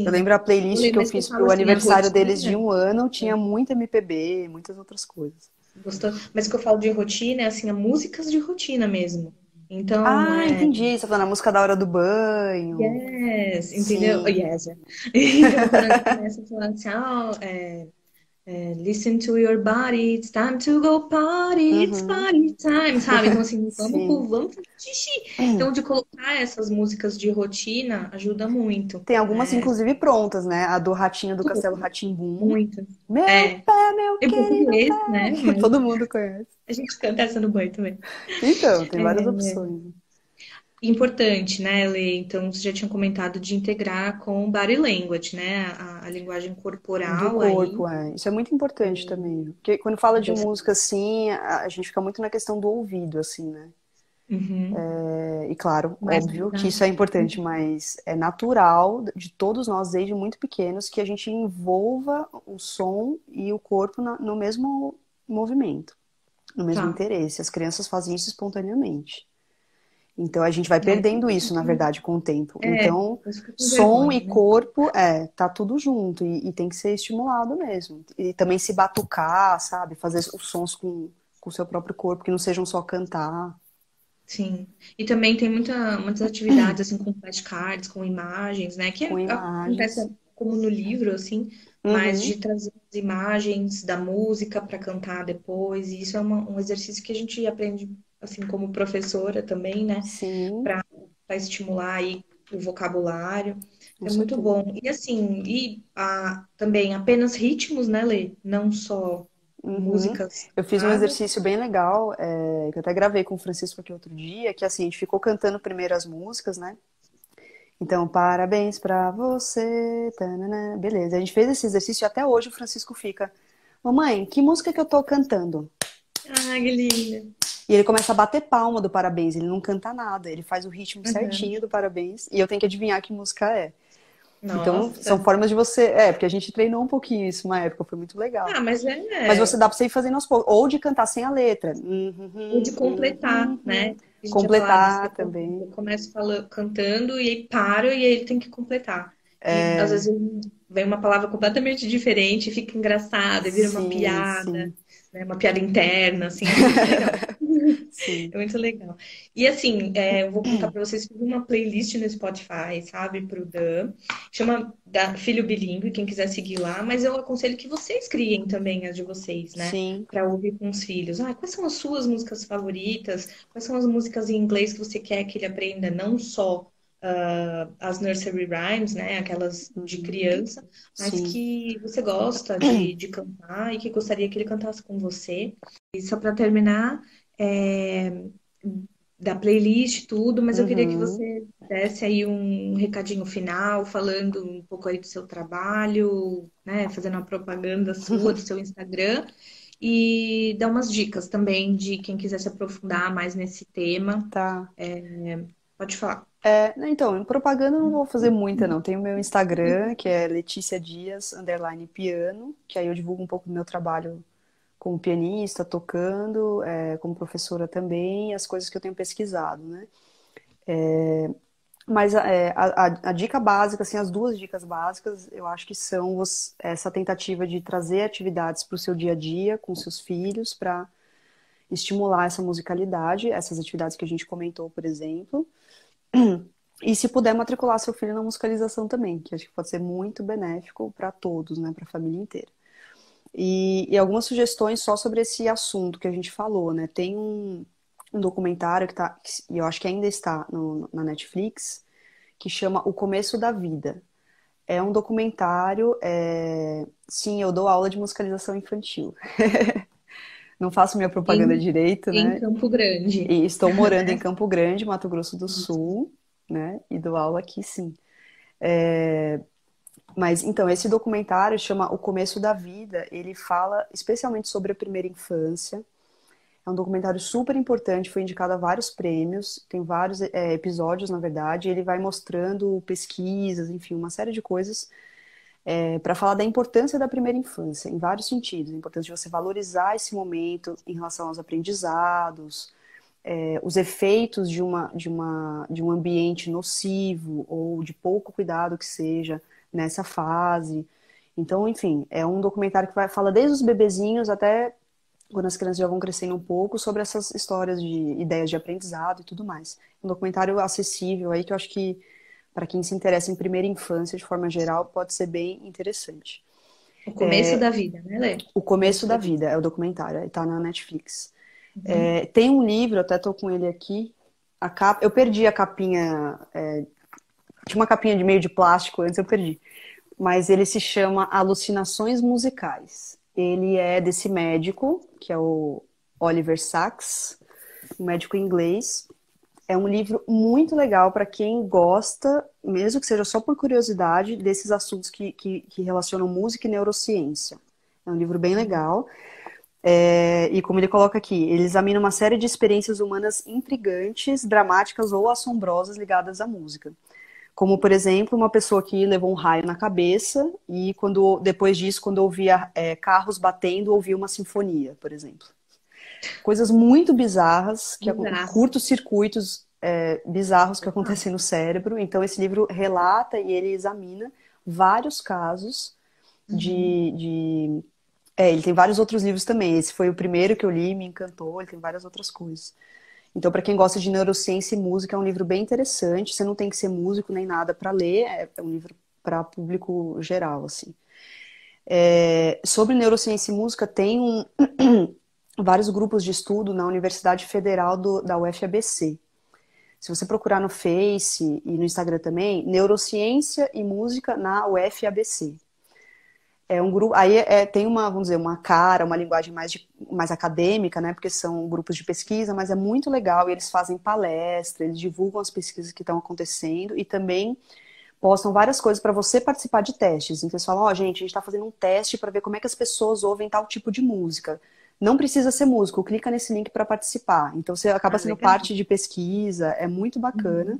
Eu Sim. lembro a playlist Lê, que eu mas eu fiz falo pro assim, a aniversário deles de rotina. 1 ano, tinha muito MPB, muitas outras coisas. Gostou? Mas o que eu falo de rotina é assim, músicas de rotina mesmo. Então, Ah, entendi. Você tá falando a música da hora do banho. yes, entendeu? Oh, Sim. yes. É. Então, quando a gente começa a falar assim, listen to your body, it's time to go party, it's Uhum. party time, sabe? Então, assim, Sim. vamos fazer xixi. Então, de colocar essas músicas de rotina ajuda muito, Tem algumas, né? inclusive, prontas, né? A do Ratinho do Castelo Tudo, rá tim muitas. Meu É, pé, meu em querido português, né? pé. Mas Todo mundo conhece. a gente canta essa no banho também. Então, tem várias É, opções. importante, né, Lê? Então, você já tinha comentado de integrar com body language, né? A linguagem Do corporal aí. corpo, é. Isso é muito importante também. Porque quando fala de Então, música, assim, a gente fica muito na questão do ouvido, assim, né? uhum, E claro, mais óbvio que isso é importante, mas é natural de todos nós, desde muito pequenos, que a gente envolva o som e o corpo no mesmo movimento, no mesmo tá. interesse. As crianças fazem isso espontaneamente. Então a gente vai Aí, perdendo isso, na verdade, com o tempo. Então, depois fica com som e vergonha, né? corpo, tá tudo junto e tem que ser estimulado mesmo. E também se batucar, sabe? Fazer os sons com o seu próprio corpo, que não sejam só cantar, Sim. E também tem muitas atividades, assim, com flashcards, com imagens, né? com Acontece imagens. como no livro, assim, mas Uhum. de trazer as imagens da música para cantar depois. E isso é um exercício que a gente aprende, assim, como professora também, né? Sim, Para estimular aí o vocabulário. com É muito certeza. bom. E assim, também apenas ritmos, né, Lê? Não só Uhum. músicas Eu fiz um cantadas. exercício bem legal, que eu até gravei com o Francisco aqui outro dia, que assim, a gente ficou cantando primeiro as músicas, né? Então, parabéns pra você, tanana. Beleza, a gente fez esse exercício e até hoje o Francisco fica, mamãe, que música que eu tô cantando? Ah, que linda. E ele começa a bater palma do parabéns, ele não canta nada, ele faz o ritmo Uhum. certinho do parabéns e eu tenho que adivinhar que música é. Então, são Nossa. formas de você. Porque a gente treinou um pouquinho isso uma época, foi muito legal. Ah, mas Mas você dá pra você ir fazendo aos poucos. Ou de cantar sem a letra. ou de completar, né? A gente tinha falado isso, Completar também. eu começo falando, cantando e aí paro e aí ele tem que completar. E às vezes vem uma palavra completamente diferente, fica engraçado, e vira uma Sim, piada, sim, né? Uma piada interna, assim, é muito legal. sim. É muito legal. E assim, eu vou contar para vocês fiz uma playlist no Spotify, sabe, pro Dan. Chama Filho Bilíngue, quem quiser seguir lá, mas eu aconselho que vocês criem também as de vocês, né? Sim. Para ouvir com os filhos. Quais são as suas músicas favoritas? Quais são as músicas em inglês que você quer que ele aprenda? Não só as nursery rhymes, né? Aquelas de criança, mas Sim. que você gosta de cantar e que gostaria que ele cantasse com você. E só para terminar, é, da playlist e tudo, mas eu queria que Uhum. você desse aí um recadinho final, falando um pouco aí do seu trabalho, né? Fazendo uma propaganda sua, do seu Instagram, e dar umas dicas também de quem quiser se aprofundar mais nesse tema. Tá. Pode falar. Então, em propaganda eu não vou fazer muita, não. Tem o meu Instagram, que é Letícia Dias, underline piano, que aí eu divulgo um pouco do meu trabalho como pianista, tocando, como professora também, e as coisas que eu tenho pesquisado, né? Mas a dica básica, assim, as duas dicas básicas, eu acho que são essa tentativa de trazer atividades para o seu dia a dia com seus filhos, para estimular essa musicalidade, essas atividades que a gente comentou, por exemplo. E se puder matricular seu filho na musicalização também, que acho que pode ser muito benéfico para todos, né, para a família inteira. E algumas sugestões só sobre esse assunto que a gente falou, né? Tem um documentário e eu acho que ainda está na Netflix, que chama O Começo da Vida. É um documentário, sim, eu dou aula de musicalização infantil. Não faço minha propaganda Em, direito, em né? Campo Grande. E estou morando em Campo Grande, Mato Grosso do Sul, né? E dou aula aqui, sim. Mas então, esse documentário chama O Começo da Vida. Ele fala especialmente sobre a primeira infância. É um documentário super importante, foi indicado a vários prêmios, tem vários episódios, na verdade, e ele vai mostrando pesquisas, enfim, uma série de coisas para falar da importância da primeira infância, em vários sentidos. A importância de você valorizar esse momento em relação aos aprendizados, os efeitos de um ambiente nocivo ou de pouco cuidado que seja nessa fase. Então, enfim, é um documentário que fala desde os bebezinhos até quando as crianças já vão crescendo um pouco, sobre essas histórias de ideias de aprendizado e tudo mais. Um documentário acessível aí que eu acho que, para quem se interessa em primeira infância, de forma geral, pode ser bem interessante. O começo da vida, né, Lê? O Começo Começo da da vida. Vida é o documentário, está na Netflix. Uhum. Tem um livro, até estou com ele aqui, a capa, eu perdi a capinha, tinha uma capinha de meio de plástico antes, eu perdi. Mas ele se chama Alucinações Musicais. Ele é desse médico, que é o Oliver Sacks, um médico inglês. É um livro muito legal para quem gosta, mesmo que seja só por curiosidade, desses assuntos que relacionam música e neurociência. É um livro bem legal. E como ele coloca aqui, ele examina uma série de experiências humanas intrigantes, dramáticas ou assombrosas ligadas à música. Como, por exemplo, uma pessoa que levou um raio na cabeça e depois disso, quando ouvia carros batendo, ouvia uma sinfonia, por exemplo. Coisas muito bizarras, Exato. curtos-circuitos bizarros que acontecem no cérebro. Então, esse livro relata e ele examina vários casos Uhum. ele tem vários outros livros também. Esse foi o primeiro que eu li, me encantou. Ele tem várias outras coisas. Então, para quem gosta de neurociência e música, é um livro bem interessante. Você não tem que ser músico nem nada para ler, é um livro para público geral, assim. Sobre neurociência e música, tem vários grupos de estudo na Universidade Federal da UFABC. Se você procurar no Face e no Instagram também, Neurociência e Música na UFABC. É um grupo, aí tem vamos dizer, uma cara, uma linguagem mais acadêmica, né? Porque são grupos de pesquisa, mas é muito legal. E eles fazem palestra, eles divulgam as pesquisas que estão acontecendo e também postam várias coisas para você participar de testes. Então eles falam, gente, a gente está fazendo um teste para ver como é que as pessoas ouvem tal tipo de música. Não precisa ser músico, clica nesse link para participar. Então você acaba Ah, sendo legal. parte de pesquisa, é muito bacana. Uhum.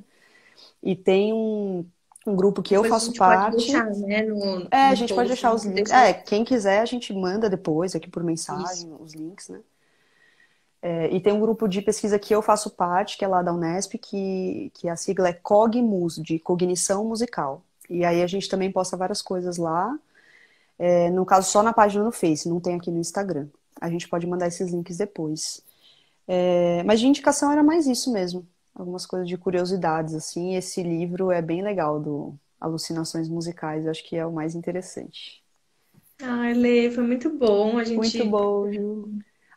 E tem um grupo que eu Depois a faço gente pode parte. deixar, né, no, A no gente pode post, a deixar os gente links. deixa Quem quiser, a gente manda depois aqui por isso. mensagem, os links, né? E tem um grupo de pesquisa que eu faço parte, que é lá da Unesp, que a sigla é CogMus, de Cognição Musical. E aí a gente também posta várias coisas lá. No caso, só na página no Face, não tem aqui no Instagram. A gente pode mandar esses links depois. Mas de indicação era mais isso mesmo. Algumas coisas de curiosidades, assim. Esse livro é bem legal, do Alucinações Musicais. Eu acho que é o mais interessante. Ai, Lê, foi muito bom. A Muito gente bom, Ju.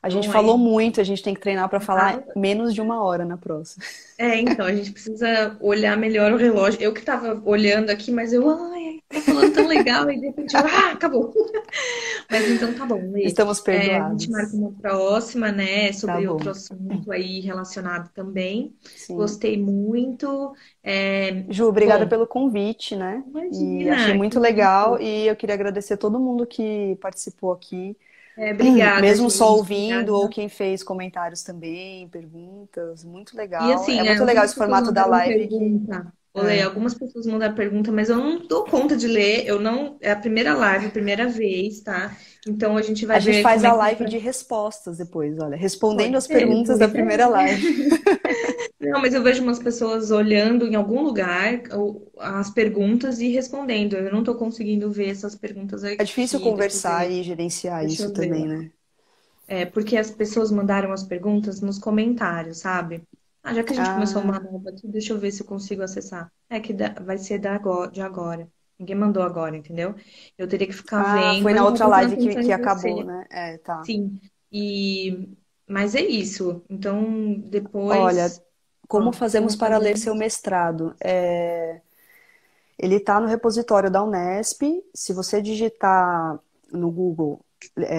A gente bom falou aí. muito, a gente tem que treinar para falar Ah, menos de 1 hora na próxima. então, a gente precisa olhar melhor o relógio. Eu que tava olhando aqui, mas ai, tá falando tão legal, e de repente, acabou. Mas então tá bom, Lê. Estamos A gente marca perdoados. uma próxima, né, Tá sobre outro bom. assunto aí relacionado também. Sim. Gostei muito. Ju, obrigada Bom, pelo convite, né? E achei imagina, que muito legal isso. e eu queria agradecer a todo mundo que participou aqui, Obrigada, mesmo só gente. ouvindo ou Obrigada. quem fez comentários também, perguntas, muito E legal. É assim, muito legal algumas esse pessoas formato da mandaram live que pergunta. Olê, é, algumas pessoas mandaram pergunta, mas eu não dou conta de ler. Eu não, é a primeira live, primeira vez, tá? Então a gente a vai gente ver faz como é a que live de respostas depois, olha, respondendo pode as ser, perguntas boa da primeira ideia. live. Não, mas eu vejo umas pessoas olhando em algum lugar as perguntas e respondendo. Eu não tô conseguindo ver essas perguntas É difícil aqui. conversar e gerenciar Deixa isso eu ver. também, né? Porque as pessoas mandaram as perguntas nos comentários, sabe? Ah, já que a gente começou uma Ah, nova aqui, deixa eu ver se eu consigo acessar. É que vai ser de agora. Ninguém mandou agora, entendeu? Eu teria que ficar foi vendo. na Eu tava outra prestando live atenção que em acabou, você. né? É, tá. Sim. E... Mas é isso. Então, Olha, depois, como eu fazemos vou para fazer ler seu isso. mestrado? Ele está no repositório da Unesp. Se você digitar no Google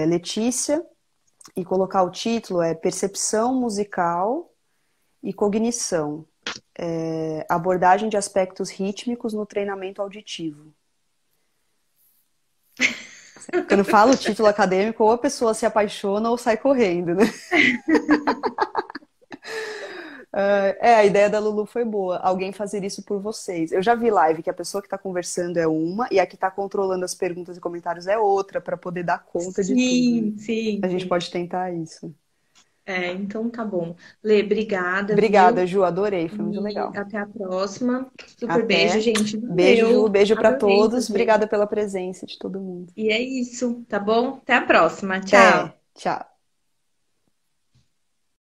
Letícia e colocar o título, é Percepção Musical e Cognição, abordagem de aspectos rítmicos no treinamento auditivo. Quando fala o título acadêmico, ou a pessoa se apaixona ou sai correndo, né? A ideia da Lulu foi boa. Alguém fazer isso por vocês. Eu já vi live que a pessoa que está conversando é uma e a que está controlando as perguntas e comentários é outra, para poder dar conta de tudo, né? Sim, sim, A gente sim. pode tentar isso. Então tá bom. Lê, obrigada, Obrigada, viu? Ju, adorei, foi muito E legal. até a próxima. Super beijo, Até. gente. Beijo, Ju, Valeu. beijo para Adorei todos. fazer. Obrigada pela presença de todo mundo. E é isso, tá bom? Até a próxima. Tchau. Até. Tchau.